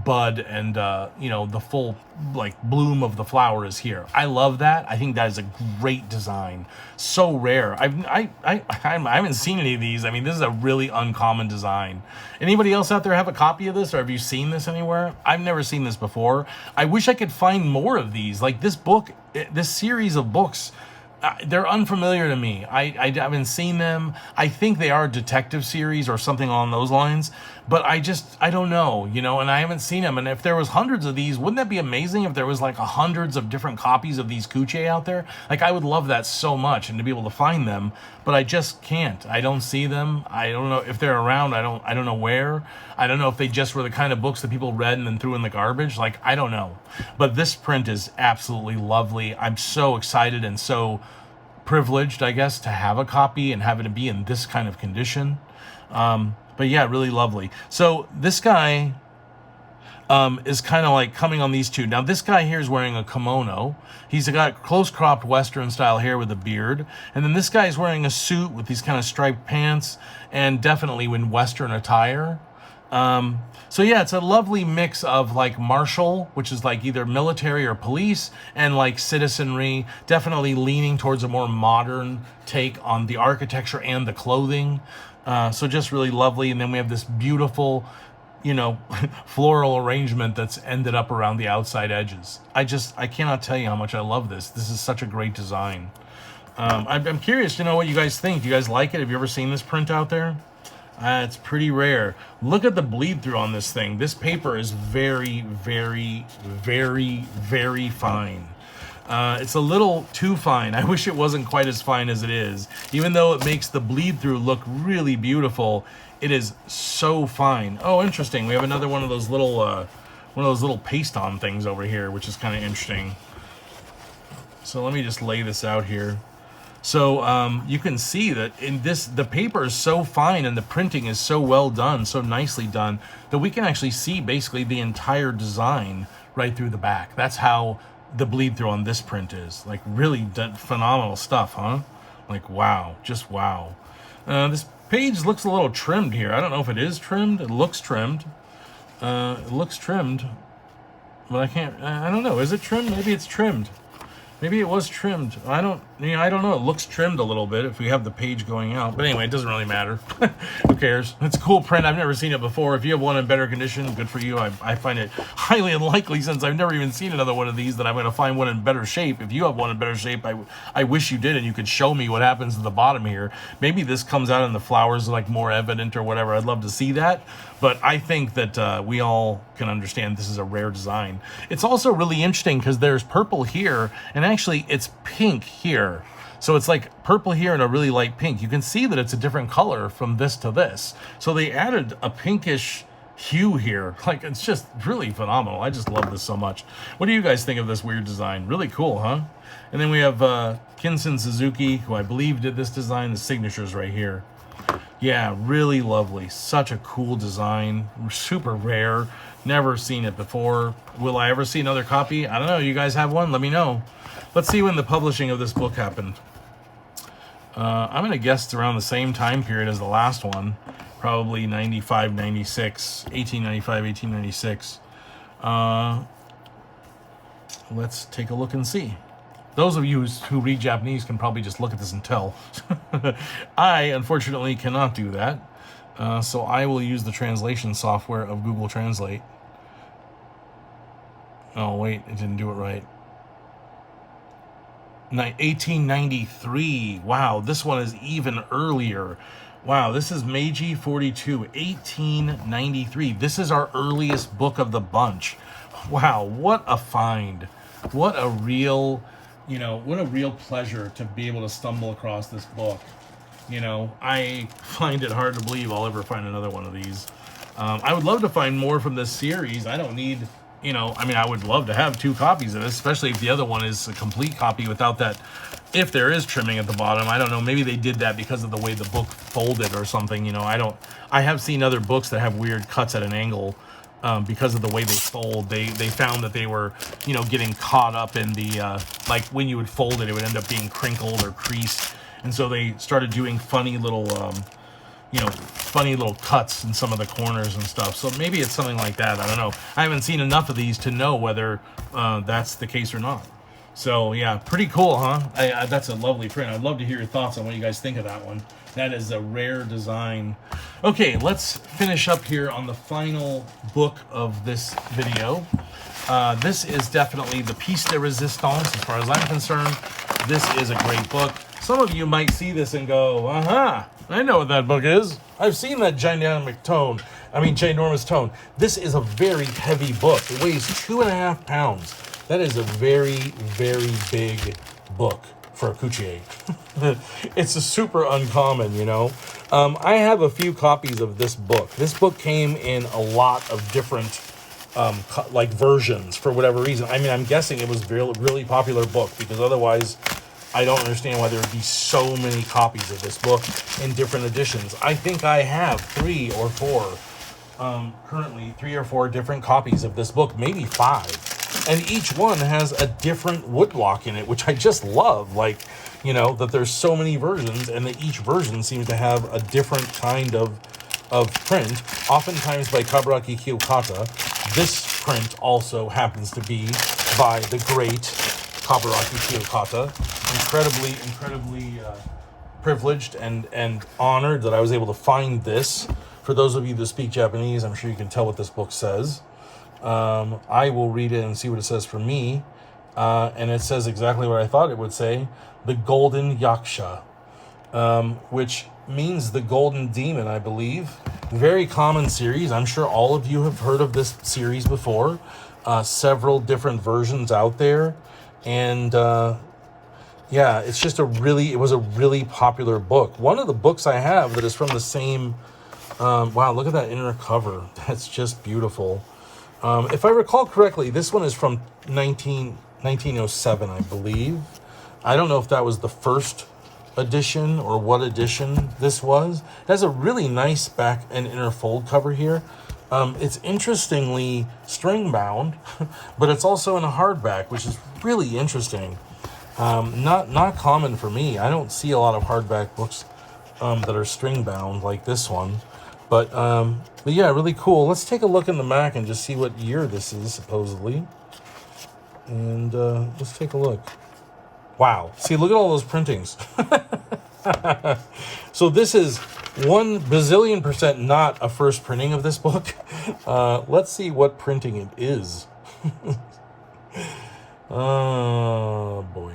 bud and you know, the full like bloom of the flower is here. I love that. I think that is a great design. So rare. I haven't seen any of these. I mean, this is a really uncommon design. Anybody else out there have a copy of this, or have you seen this anywhere? I've never seen this before. I wish I could find more of these. Like this book, this series of books, they're unfamiliar to me. I haven't seen them. I think they are a detective series or something along those lines, but I don't know, you know, and I haven't seen them. And if there was hundreds of these, wouldn't that be amazing if there was like hundreds of different copies of these Kuchi-e out there? Like, I would love that so much, and to be able to find them, but I just can't. I don't see them. I don't know if they're around. I don't know where. I don't know if they just were the kind of books that people read and then threw in the garbage. Like, I don't know. But this print is absolutely lovely. I'm so excited and so privileged, I guess, to have a copy and have it be in this kind of condition. But yeah, really lovely. So this guy is kind of like coming on these two. Now this guy here is wearing a kimono. He's got close cropped Western style hair with a beard. And then this guy is wearing a suit with these kind of striped pants and definitely in Western attire. So yeah, it's a lovely mix of like martial, which is like either military or police, and like citizenry, definitely leaning towards a more modern take on the architecture and the clothing. So just really lovely. And then we have this beautiful, you know, floral arrangement that's ended up around the outside edges. I cannot tell you how much I love this. This is such a great design. I'm curious to know what you guys think. Do you guys like it? Have you ever seen this print out there? It's pretty rare. Look at the bleed through on this thing. This paper is very, very, very, very fine. It's a little too fine. I wish it wasn't quite as fine as it is. Even though it makes the bleed through look really beautiful, it is so fine. Oh, interesting. We have another one of those little paste on things over here, which is kind of interesting. So let me just lay this out here. So you can see that in this, the paper is so fine and the printing is so well done, so nicely done, that we can actually see basically the entire design right through the back. That's how the bleed through on this print is. Like, really phenomenal stuff, huh? Like, wow, just wow. This page looks a little trimmed here. I don't know if it is trimmed. It looks trimmed. It looks trimmed, but I don't know. Is it trimmed? Maybe it's trimmed. Maybe it was trimmed. I don't know. It looks trimmed a little bit if we have the page going out. But anyway, it doesn't really matter. Who cares? It's a cool print. I've never seen it before. If you have one in better condition, good for you. I find it highly unlikely, since I've never even seen another one of these, that I'm going to find one in better shape. If you have one in better shape, I wish you did, and you could show me what happens at the bottom here. Maybe this comes out and the flowers are like more evident or whatever. I'd love to see that. But I think that we all can understand this is a rare design. It's also really interesting because there's purple here, and actually it's pink here. So it's like purple here and a really light pink. You can see that it's a different color from this to this. So they added a pinkish hue here. Like, it's just really phenomenal. I just love this so much. What do you guys think of this weird design? Really cool, huh? And then we have Kinsen Suzuki, who I believe did this design. The signature's right here. Yeah, really lovely. Such a cool design. Super rare. Never seen it before. Will I ever see another copy? I don't know. You guys have one? Let me know. Let's see when the publishing of this book happened. I'm going to guess it's around the same time period as the last one. Probably 95, 96, 1895, 1896. Let's take a look and see. Those of you who read Japanese can probably just look at this and tell. I, unfortunately, cannot do that. So I will use the translation software of Google Translate. Oh, wait, it didn't do it right. 1893. Wow, this one is even earlier. Wow, this is Meiji 42, 1893. This is our earliest book of the bunch. Wow, what a find. What a real, what a real pleasure to be able to stumble across this book. I find it hard to believe I'll ever find another one of these. I would love to find more from this series. I don't need, I would love to have 2 copies of this, especially if the other one is a complete copy without that, if there is trimming at the bottom. I don't know, maybe they did that because of the way the book folded or something, I have seen other books that have weird cuts at an angle because of the way they fold. They found that they were, getting caught up in the, like when you would fold it, it would end up being crinkled or creased. And so they started doing funny little, funny little cuts in some of the corners and stuff. So maybe it's something like that. I don't know. I haven't seen enough of these to know whether that's the case or not. So yeah, pretty cool, huh? That's a lovely print. I'd love to hear your thoughts on what you guys think of that one. That is a rare design. Okay, let's finish up here on the final book of this video. This is definitely the piece de resistance as far as I'm concerned. This is a great book. Some of you might see this and go, aha, I know what that book is. I've seen that ginormous tome. This is a very heavy book. It weighs 2.5 pounds. That is a very, very big book for a Kuchi-e. It's a super uncommon, you know. I have a few copies of this book. This book came in a lot of different like versions for whatever reason. I mean, I'm guessing it was a really popular book, because otherwise I don't understand why there would be so many copies of this book in different editions. I think I have currently 3 or 4 different copies of this book, maybe 5. And each one has a different woodblock in it, which I just love. Like, you know, that there's so many versions, and that each version seems to have a different kind of print, oftentimes by Kaburaki Kiyokata. This print also happens to be by the great Kaburaki Kiyokata. Incredibly privileged and honored that I was able to find this. For those of you that speak Japanese, I'm sure you can tell what this book says. I will read it and see what it says for me. And it says exactly what I thought it would say. The Golden Yaksha, which means the Golden Demon, I believe. Very common series. I'm sure all of you have heard of this series before. Several different versions out there. And yeah, it's just it was a really popular book. One of the books I have that is from the same, wow, look at that inner cover. That's just beautiful. If I recall correctly, this one is from 1907, I believe. I don't know if that was the first edition or what edition this was. It has a really nice back and inner fold cover here. It's interestingly string bound, but it's also in a hardback, which is really interesting. Not common for me. I don't see a lot of hardback books that are string bound like this one. But yeah, really cool. Let's take a look in the Mac and just see what year this is, supposedly. And let's take a look. Wow. See, look at all those printings. So this is 1 bazillion% not a first printing of this book. Let's see what printing it is. Oh, boy.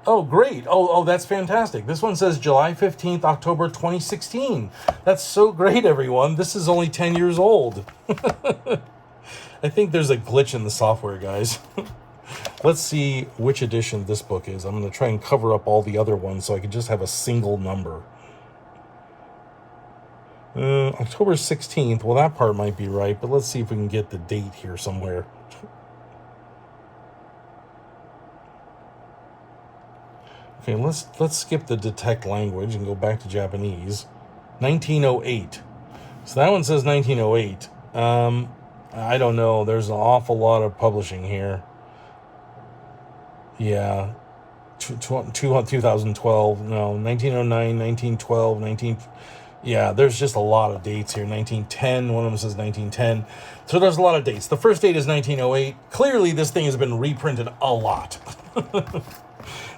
Oh, great. Oh, that's fantastic. This one says July 15th, October 2016. That's so great, everyone. This is only 10 years old. I think there's a glitch in the software, guys. Let's see which edition this book is. I'm going to try and cover up all the other ones so I can just have a single number. October 16th. Well, that part might be right, but let's see if we can get the date here somewhere. Okay, let's skip the detect language and go back to Japanese. 1908. So that one says 1908. I don't know. There's an awful lot of publishing here. Yeah. 2012. No, 1909, 1912, 19... Yeah, there's just a lot of dates here. 1910. One of them says 1910. So there's a lot of dates. The first date is 1908. Clearly, this thing has been reprinted a lot.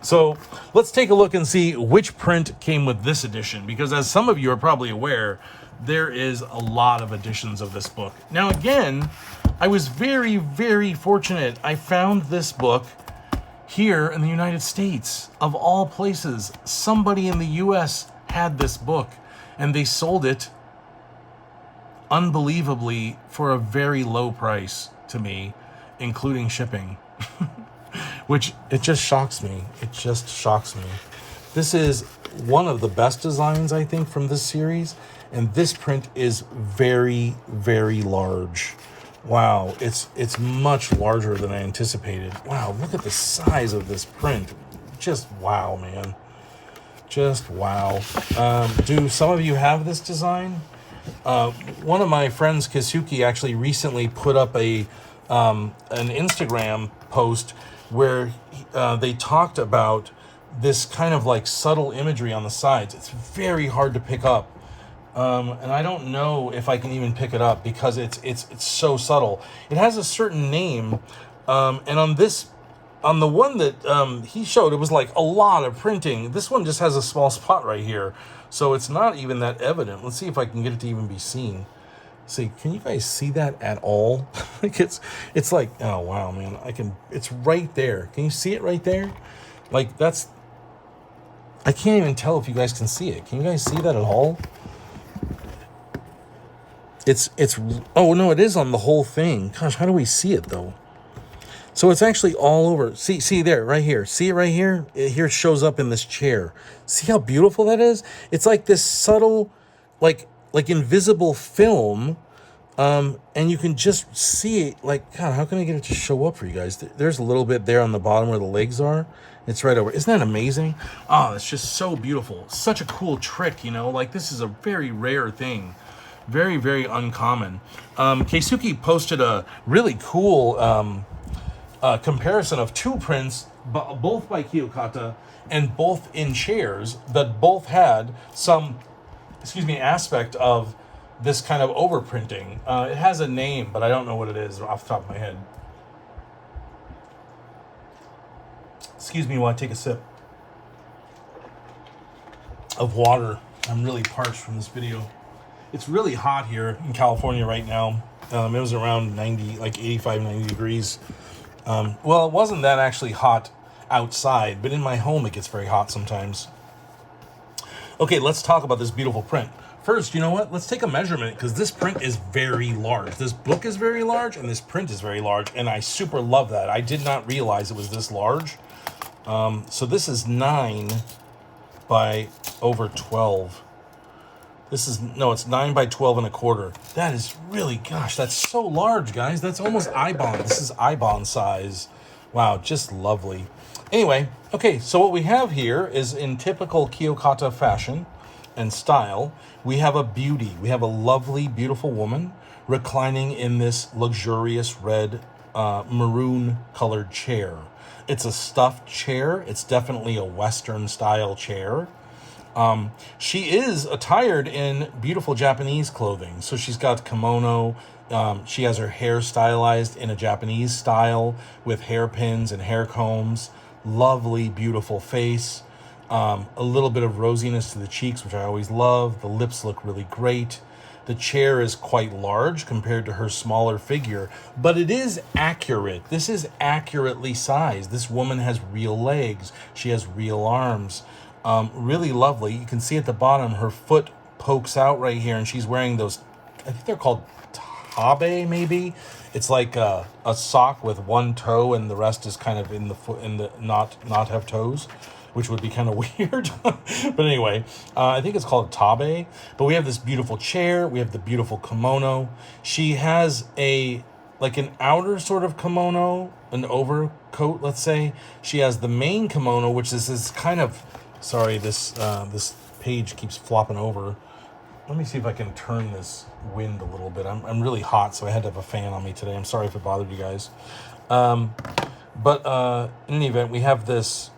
So let's take a look and see which print came with this edition, because as some of you are probably aware, there is a lot of editions of this book. Now, again, I was very, very fortunate. I found this book here in the United States. Of all places, somebody in the US had this book, and they sold it unbelievably for a very low price to me, including shipping. Which, it just shocks me. It just shocks me. This is one of the best designs, I think, from this series. And this print is very, very large. Wow, it's much larger than I anticipated. Wow, look at the size of this print. Just wow, man. Just wow. Do some of you have this design? One of my friends, Kisuki, actually recently put up an Instagram post where they talked about this kind of like subtle imagery on the sides. It's very hard to pick up And I don't know if I can even pick it up because it's so subtle. It has a certain name, and on the one that he showed, it was like a lot of printing. This one just has a small spot right here, so it's not even that evident. Let's see if I can get it to even be seen. See, can you guys see that at all? Like it's like, oh wow, man, it's right there. Can you see it right there? Like I can't even tell if you guys can see it. Can you guys see that at all? It's oh no, it is on the whole thing. Gosh, how do we see it though? So it's actually all over. See there, right here. See it right here? Here it shows up in this chair. See how beautiful that is? It's like this subtle, like invisible film, and you can just see it. Like, God, how can I get it to show up for you guys? There's a little bit there on the bottom where the legs are. It's right over. Isn't that amazing? Oh, it's just so beautiful. Such a cool trick, you know? Like, this is a very rare thing. Very, very uncommon. Keisuke posted a really cool comparison of two prints, both by Kiyokata and both in chairs that both had some, aspect of this kind of overprinting. It has a name, but I don't know what it is off the top of my head. Excuse me while I take a sip of water. I'm really parched from this video. It's really hot here in California right now. It was around 90, like 85, 90 degrees. Well, it wasn't that actually hot outside, but in my home it gets very hot sometimes. Okay, let's talk about this beautiful print. First, you know what? Let's take a measurement because this print is very large. This book is very large and this print is very large, and I super love that. I did not realize it was this large. So this is 9 by over 12. It's 9 by 12 and a quarter. That is really, gosh, that's so large, guys. That's almost Ibon. This is Ibon size. Wow, just lovely. Anyway, okay, so what we have here is in typical Kiyokata fashion and style, we have a beauty. We have a lovely, beautiful woman reclining in this luxurious red, maroon colored chair. It's a stuffed chair. It's definitely a Western style chair. She is attired in beautiful Japanese clothing. So she's got kimono. She has her hair stylized in a Japanese style with hairpins and hair combs. Lovely, beautiful face. A little bit of rosiness to the cheeks, which I always love. The lips look really great. The chair is quite large compared to her smaller figure, but it is accurate. This is accurately sized. This woman has real legs. She has real arms. Really lovely. You can see at the bottom, her foot pokes out right here, and she's wearing those, I think they're called tabe, maybe. It's like a sock with one toe, and the rest is kind of in the foot, not have toes, which would be kind of weird. But anyway, I think it's called tabe. But we have this beautiful chair. We have the beautiful kimono. She has an outer sort of kimono, an overcoat, let's say. She has the main kimono, which is this kind of, sorry, this page keeps flopping over. Let me see if I can turn this wind a little bit. I'm really hot, so I had to have a fan on me today. I'm sorry if it bothered you guys. But in any event, we have this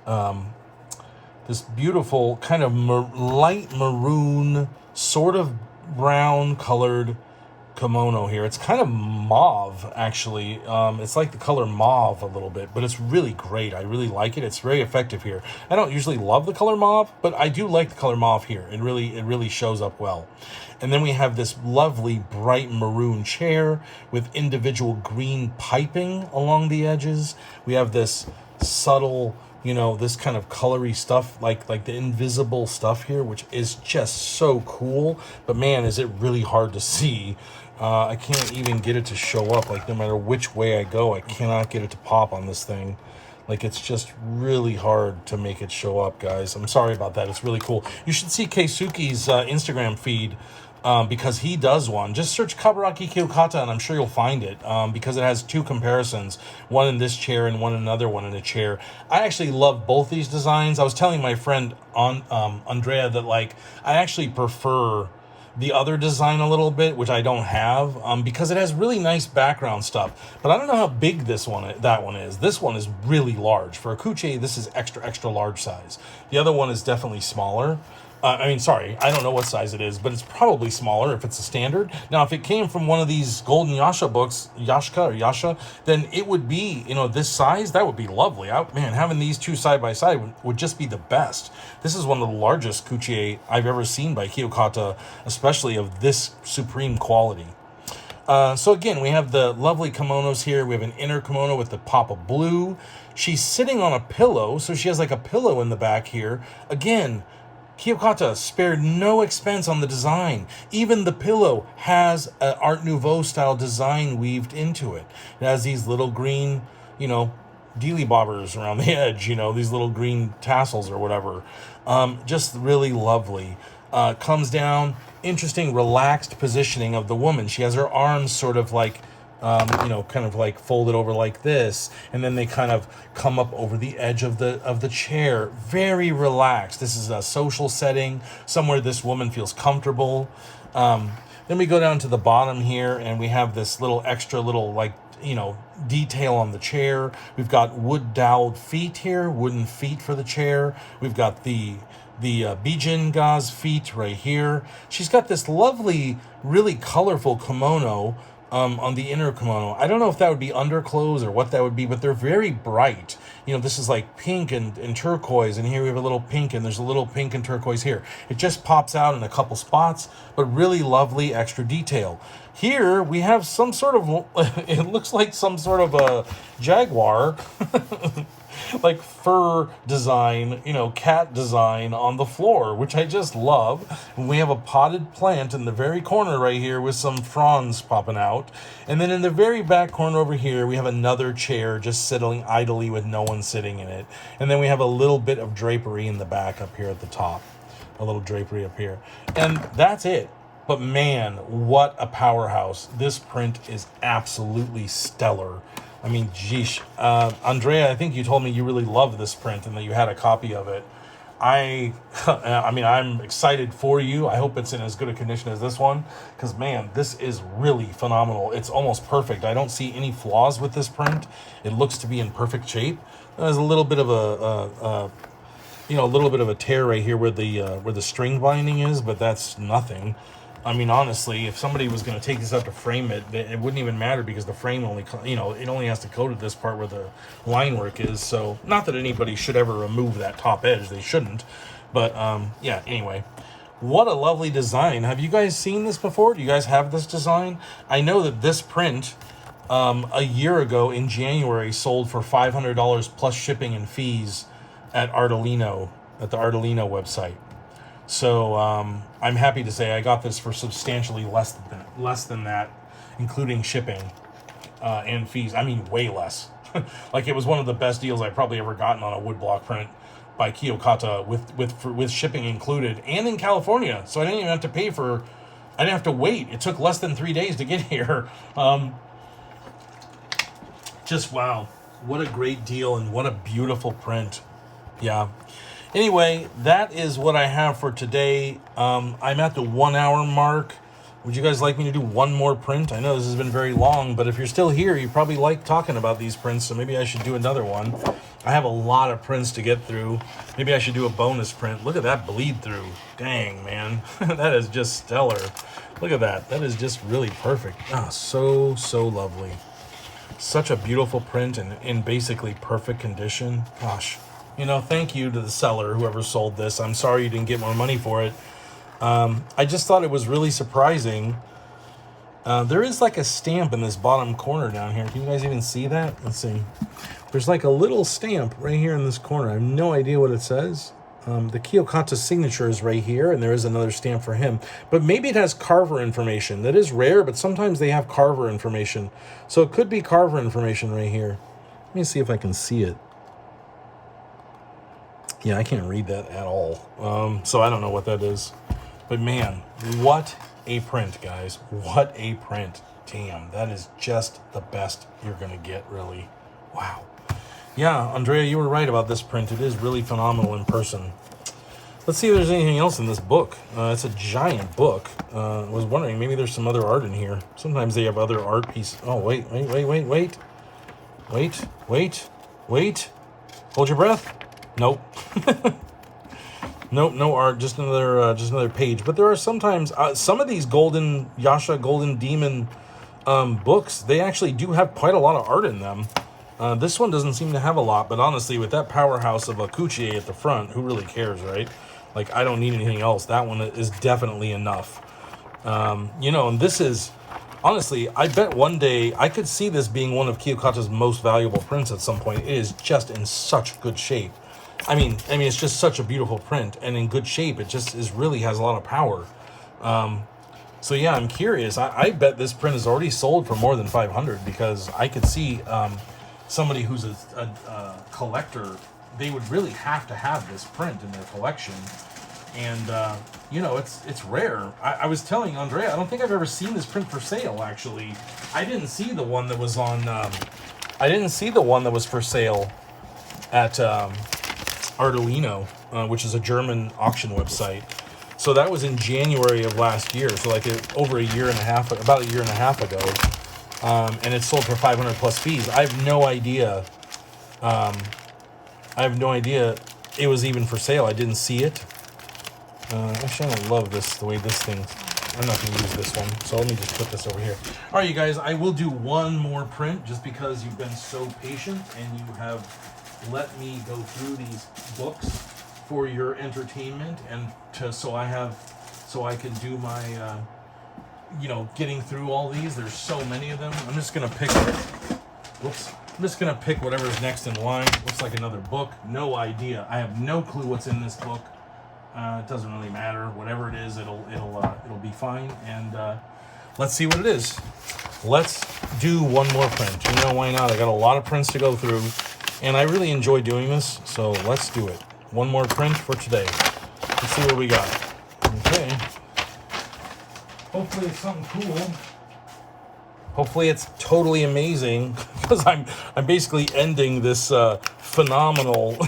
this beautiful kind of light maroon, sort of brown colored kimono here. It's kind of mauve, actually. It's like the color mauve a little bit, but it's really great. I really like it. It's very effective here. I don't usually love the color mauve, but I do like the color mauve here. It really shows up well. And then we have this lovely bright maroon chair with individual green piping along the edges. We have this subtle, this kind of colory stuff, like the invisible stuff here, which is just so cool. But man, is it really hard to see. I can't even get it to show up. Like, no matter which way I go, I cannot get it to pop on this thing. Like, it's just really hard to make it show up, guys. I'm sorry about that. It's really cool. You should see Keisuke's Instagram feed, because he does one. Just search Kaburaki Kiyokata and I'm sure you'll find it, because it has two comparisons, one in this chair and another one in a chair. I actually love both these designs. I was telling my friend Andrea that, like, I actually prefer the other design a little bit, which I don't have, because it has really nice background stuff. But I don't know how big that one is. This one is really large. For a Kuchi-e, this is extra large size. The other one is definitely smaller. I mean, sorry, I don't know what size it is, but it's probably smaller if it's a standard. Now, if it came from one of these Golden Yasha books, Yasha, then it would be, you know, this size. That would be lovely. Man, having these two side by side would just be the best. This is one of the largest Kuchi-e I've ever seen by Kiyokata, especially of this supreme quality. So again, we have the lovely kimonos here. We have an inner kimono with the pop of blue. She's sitting on a pillow, so she has like a pillow in the back here. Again, Kiyokata spared no expense on the design. Even the pillow has an Art Nouveau style design weaved into it. It has these little green, you know, dealy bobbers around the edge, you know, these little green tassels or whatever. Just really lovely. Comes down, interesting relaxed positioning of the woman. She has her arms sort of like, you know, kind of like folded over like this, and then they kind of come up over the edge of the chair. Very relaxed. This is a social setting, somewhere this woman feels comfortable. Then we go down to the bottom here, and we have this little extra little, like, you know, detail on the chair. We've got wood doweled feet here, wooden feet for the chair. We've got the Bijin gauze feet right here. She's got this lovely, really colorful kimono on the inner kimono. I don't know if that would be underclothes or what that would be, but they're very bright. You know, this is like pink and turquoise, and here we have a little pink, and there's a little pink and turquoise here. It just pops out in a couple spots, but really lovely extra detail. Here we have some sort of, it looks like some sort of a jaguar, like fur design, you know, cat design on the floor, which I just love. And we have a potted plant in the very corner right here with some fronds popping out. And then in the very back corner over here, we have another chair just sitting idly with no one sitting in it. And then we have a little bit of drapery in the back up here at the top. A little drapery up here. And that's it. But man, what a powerhouse. This print is absolutely stellar. I mean, geesh. Andrea, I think you told me you really loved this print and that you had a copy of it. I mean, I'm excited for you. I hope it's in as good a condition as this one, because, man, this is really phenomenal. It's almost perfect. I don't see any flaws with this print. It looks to be in perfect shape. There's a little bit of a little bit of a tear right here where the string binding is, but that's nothing. I mean, honestly, if somebody was going to take this out to frame it, it wouldn't even matter, because the frame only, you know, it only has to coat at this part where the line work is. So, not that anybody should ever remove that top edge. They shouldn't. But, yeah, anyway. What a lovely design. Have you guys seen this before? Do you guys have this design? I know that this print, a year ago in January, sold for $500 plus shipping and fees at Artolino, at the Artolino website. So I'm happy to say I got this for substantially less than that, including shipping and fees. I mean, way less. Like, it was one of the best deals I've probably ever gotten on a woodblock print by Kiyokata with shipping included, and in California. So I didn't even have to pay for. I didn't have to wait. It took less than 3 days to get here. Just wow, what a great deal, and what a beautiful print. Yeah. Anyway, that is what I have for today. I'm at the 1 hour mark. Would you guys like me to do one more print? I know this has been very long, but if you're still here, you probably like talking about these prints, so maybe I should do another one. I have a lot of prints to get through. Maybe I should do a bonus print. Look at that bleed through. Dang, man. That is just stellar. Look at that. That is just really perfect. Ah, so lovely. Such a beautiful print and in basically perfect condition. Gosh. You know, thank you to the seller, whoever sold this. I'm sorry you didn't get more money for it. I just thought it was really surprising. There is like a stamp in this bottom corner down here. Can you guys even see that? Let's see. There's like a little stamp right here in this corner. I have no idea what it says. The Kiyokata signature is right here, and there is another stamp for him. But maybe it has carver information. That is rare, but sometimes they have carver information. So it could be carver information right here. Let me see if I can see it. Yeah, I can't read that at all. So I don't know what that is. But man, what a print, guys. What a print. Damn, that is just the best you're going to get, really. Wow. Yeah, Andrea, you were right about this print. It is really phenomenal in person. Let's see if there's anything else in this book. It's a giant book. I was wondering, maybe there's some other art in here. Sometimes they have other art pieces. Oh, wait. Wait. Hold your breath. Nope. Nope, no art, just another page. But there are sometimes some of these golden demon books. They actually do have quite a lot of art in them. This one doesn't seem to have a lot, but honestly, with that powerhouse of a Kuchi-e at the front, who really cares, right? Like, I don't need anything else. That one is definitely enough. You know, and this is, honestly, I bet one day I could see this being one of Kiyokata's most valuable prints at some point. It is just in such good shape. I mean, it's just such a beautiful print and in good shape. It just really has a lot of power. So yeah, I'm curious. I bet this print is already sold for more than 500 because I could see somebody who's a collector, they would really have to have this print in their collection. And you know, it's rare. I was telling Andrea, I don't think I've ever seen this print for sale. Actually, I didn't see the one that was on. I didn't see the one that was for sale at Arduino, which is a German auction website. So that was in January of last year. So like over a year and a half, about a year and a half ago, and it sold for 500 plus fees. I have no idea. It was even for sale. I didn't see it. Actually, I don't love this, the way this thing, I'm not going to use this one, so let me just put this over here. All right, you guys, I will do one more print just because you've been so patient and you have let me go through these books for your entertainment and so I can do my, you know, getting through all these. There's so many of them. I'm just going to pick, whoops. I'm just going to pick whatever's next in line. Looks like another book. No idea. I have no clue what's in this book. It doesn't really matter. Whatever it is, it'll be fine. And let's see what it is. Let's do one more print. You know, why not? I got a lot of prints to go through, and I really enjoy doing this. So let's do it. One more print for today. Let's see what we got. Okay. Hopefully it's something cool. Hopefully it's totally amazing, because I'm basically ending this phenomenal,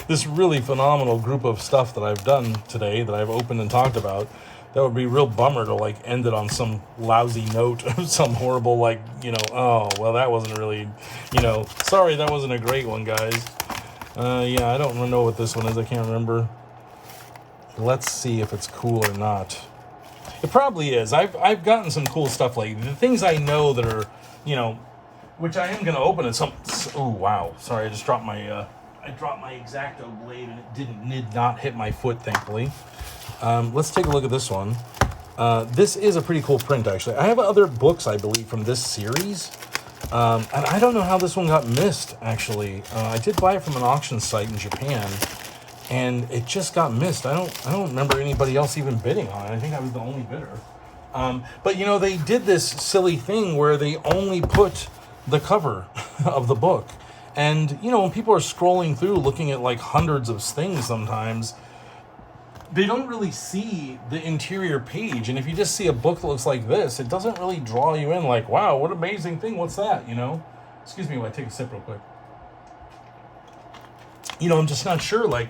this really phenomenal group of stuff that I've done today, that I've opened and talked about. That would be a real bummer to like end it on some lousy note, some horrible, like, you know, oh, well, that wasn't really, you know, sorry, that wasn't a great one, guys. Yeah, I don't know what this one is. I can't remember. Let's see if it's cool or not. It probably is. I've gotten some cool stuff lately. The things I know that are, you know, which I am going to open at some... Oh, wow. Sorry, I just dropped my... I dropped my X-Acto blade and it did not hit my foot, thankfully. Let's take a look at this one. This is a pretty cool print, actually. I have other books, I believe, from this series. And I don't know how this one got missed, actually. I did buy it from an auction site in Japan, and it just got missed. I don't remember anybody else even bidding on it. I think I was the only bidder. But, you know, they did this silly thing where they only put the cover of the book. And, you know, when people are scrolling through looking at, like, hundreds of things sometimes, they don't really see the interior page. And if you just see a book that looks like this, it doesn't really draw you in like, wow, what an amazing thing. What's that, you know? Excuse me while I take a sip real quick. You know, I'm just not sure, like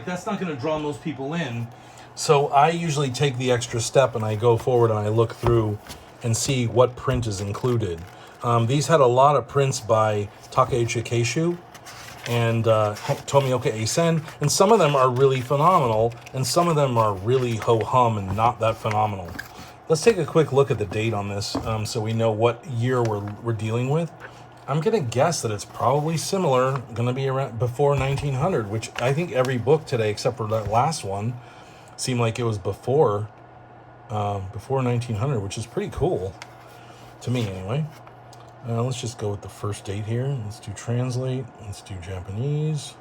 that's not going to draw most people in. So I usually take the extra step and I go forward and I look through and see what print is included. These had a lot of prints by Takeuchi Keishu and Tomioka Eisen, and some of them are really phenomenal, and some of them are really ho-hum and not that phenomenal. Let's take a quick look at the date on this, so we know what year we're dealing with. I'm going to guess that it's probably similar, going to be around before 1900, which I think every book today, except for that last one, seemed like it was before 1900, which is pretty cool, to me anyway. Let's just go with the first date here. Let's do translate. Let's do Japanese.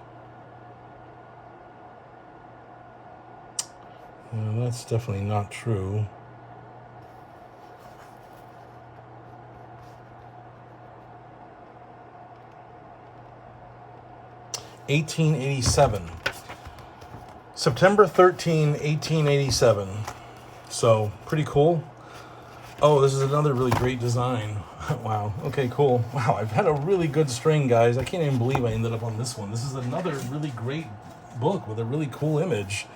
That's definitely not true. (1887). September 13, 1887. So, pretty cool. Oh, this is another really great design. Wow. Okay, cool. Wow, I've had a really good string, guys. I can't even believe I ended up on this one. This is another really great book with a really cool image.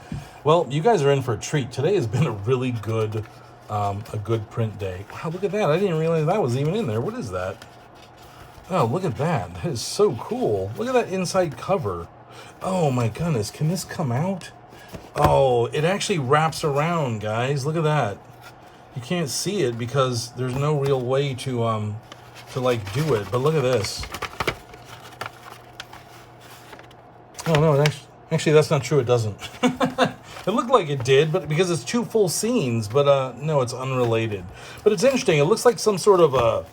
Well, you guys are in for a treat. Today has been a really good, a good print day. Wow, look at that. I didn't realize that was even in there. What is that? Oh, look at that. That is so cool. Look at that inside cover. Oh my goodness. Can this come out? Oh, it actually wraps around, guys. Look at that. You can't see it because there's no real way to like do it. But look at this. Oh no, actually that's not true. It doesn't. It looked like it did, but because it's 2 full scenes. But no, it's unrelated. But it's interesting. It looks like some sort of a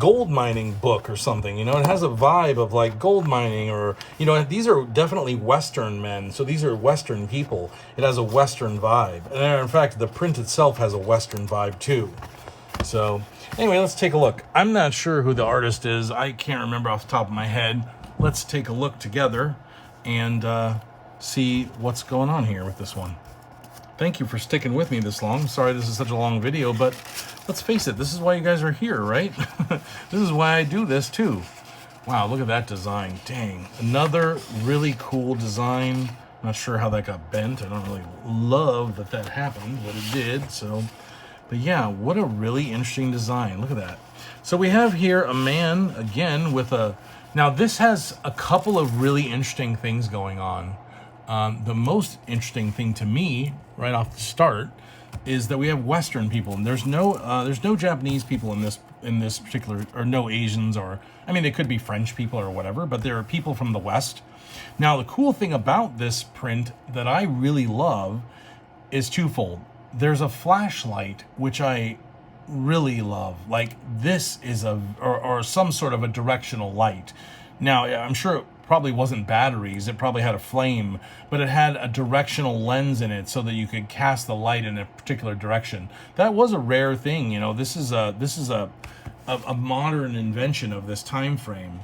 gold mining book or something. You know, it has a vibe of like gold mining, or you know, these are definitely Western men. So these are Western people. It has a Western vibe, and in fact, the print itself has a Western vibe too. So anyway, let's take a look. I'm not sure who the artist is. I can't remember off the top of my head. Let's take a look together and see what's going on here with this one. Thank you for sticking with me this long. Sorry this is such a long video, but let's face it, this is why you guys are here, right? This is why I do this too. Wow, look at that design. Dang, another really cool design. I'm not sure how that got bent. I don't really love that that happened, but it did. So, but yeah, what a really interesting design. Look at that. So we have here a man, again, with a... Now, this has a couple of really interesting things going on. The most interesting thing to me, right off the start, is that we have Western people, and there's no Japanese people in this particular, or no Asians, or I mean, they could be French people or whatever, but there are people from the West. Now, the cool thing about this print that I really love is twofold. There's a flashlight, which I really love. Like, this is or some sort of a directional light. Now, I'm sure it probably wasn't batteries. It probably had a flame, but it had a directional lens in it so that you could cast the light in a particular direction. That was a rare thing, you know. This is a modern invention of this time frame.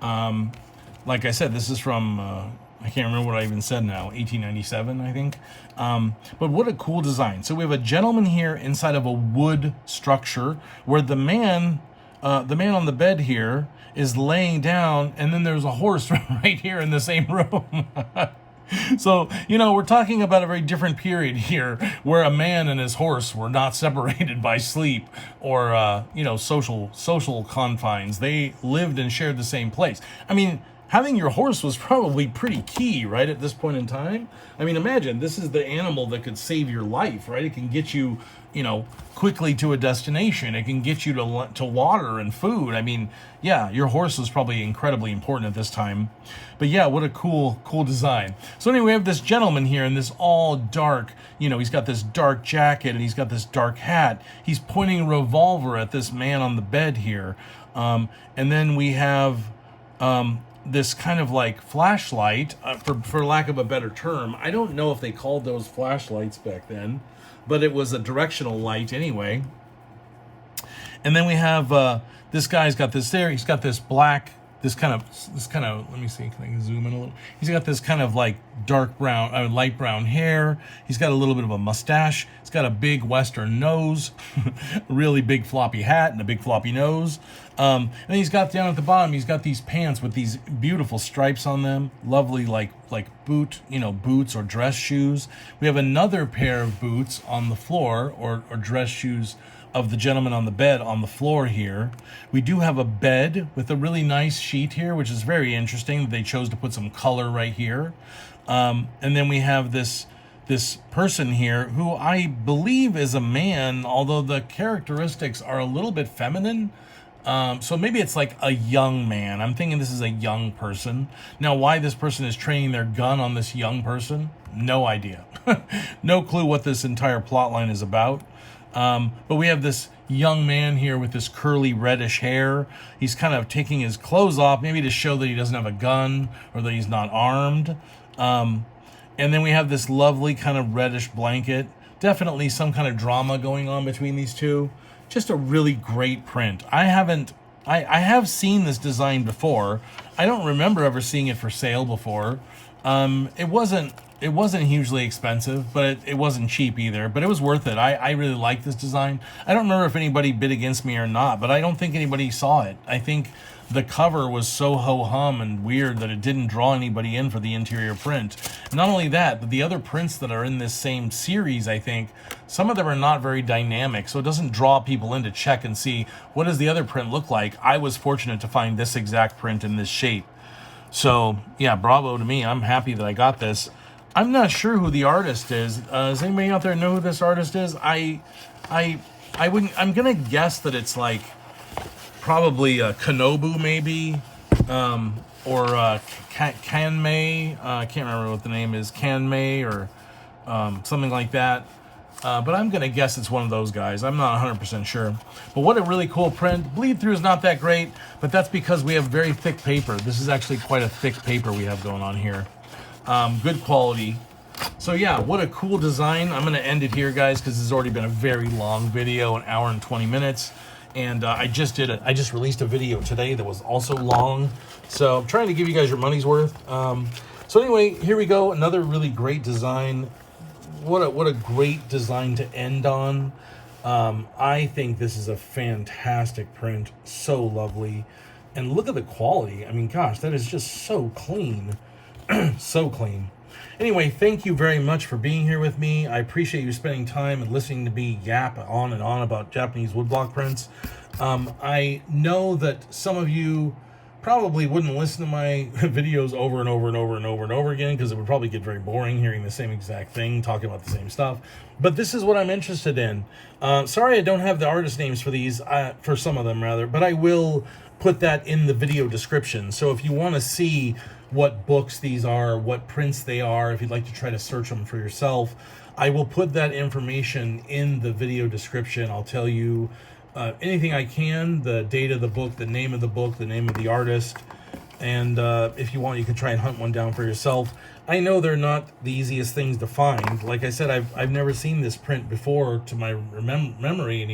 Like I said, this is from I can't remember what I even said now, 1897, I think. But what a cool design. So we have a gentleman here inside of a wood structure where the man on the bed here is laying down, and then there's a horse right here in the same room. So, you know, we're talking about a very different period here where a man and his horse were not separated by sleep or, you know, social confines. They lived and shared the same place. I mean, having your horse was probably pretty key, right, at this point in time. I mean, imagine, this is the animal that could save your life, right? It can get you, you know, quickly to a destination. It can get you to water and food. I mean, yeah, your horse was probably incredibly important at this time. But yeah, what a cool design. So anyway, we have this gentleman here in this all dark, you know, he's got this dark jacket and he's got this dark hat. He's pointing a revolver at this man on the bed here. And then we have... this kind of like flashlight, for lack of a better term. I don't know if they called those flashlights back then, but it was a directional light anyway. And then we have this guy's got this there. He's got this black, this kind of. Let me see. Can I zoom in a little? He's got this kind of like dark brown, light brown hair. He's got a little bit of a mustache. He's got a big Western nose, a really big floppy hat, and a big floppy nose. And then he's got down at the bottom, he's got these pants with these beautiful stripes on them. Lovely, like boots or dress shoes. We have another pair of boots on the floor, or dress shoes of the gentleman on the bed on the floor here. We do have a bed with a really nice sheet here, which is very interesting. They chose to put some color right here. And then we have this person here who I believe is a man, although the characteristics are a little bit feminine. So maybe it's like a young man. I'm thinking this is a young person. Now, why this person is training their gun on this young person, no idea. No clue what this entire plot line is about. But we have this young man here with this curly reddish hair. He's kind of taking his clothes off, maybe to show that he doesn't have a gun or that he's not armed. And then we have this lovely kind of reddish blanket. Definitely some kind of drama going on between these two. Just a really great print. I have seen this design before. I don't remember ever seeing it for sale before. It wasn't hugely expensive, but it wasn't cheap either. But it was worth it. I really like this design. I don't remember if anybody bid against me or not, but I don't think anybody saw it. I think the cover was so ho-hum and weird that it didn't draw anybody in for the interior print. Not only that, but the other prints that are in this same series, I think, some of them are not very dynamic, so it doesn't draw people in to check and see what does the other print look like. I was fortunate to find this exact print in this shape. So, yeah, bravo to me. I'm happy that I got this. I'm not sure who the artist is. Does anybody out there know who this artist is? I wouldn't. I'm gonna guess that it's like probably Kanobu, maybe, or Kanmei. I can't remember what the name is, Kanmei or something like that. But I'm gonna guess it's one of those guys. I'm not 100% sure. But what a really cool print. Bleed through is not that great, but that's because we have very thick paper. This is actually quite a thick paper we have going on here. Good quality. So yeah, what a cool design. I'm going to end it here, guys, because this has already been a very long video, 1 hour and 20 minutes. And I just released a video today that was also long. So I'm trying to give you guys your money's worth. So anyway, here we go. Another really great design. What a great design to end on. I think this is a fantastic print. So lovely. And look at the quality. I mean, gosh, that is just so clean. So clean. Anyway, thank you very much for being here with me. I appreciate you spending time and listening to me yap on and on about Japanese woodblock prints. I know that some of you probably wouldn't listen to my videos over and over and over and over and over again, because it would probably get very boring hearing the same exact thing, talking about the same stuff. But this is what I'm interested in. Sorry I don't have the artist names for these, for some of them rather, but I will put that in the video description. So if you want to see what books these are, what prints they are, if you'd like to try to search them for yourself, I will put that information in the video description. I'll tell you anything I can, the date of the book, the name of the book, the name of the artist, and if you want, you can try and hunt one down for yourself. I know they're not the easiest things to find. Like I said, I've never seen this print before, to my memory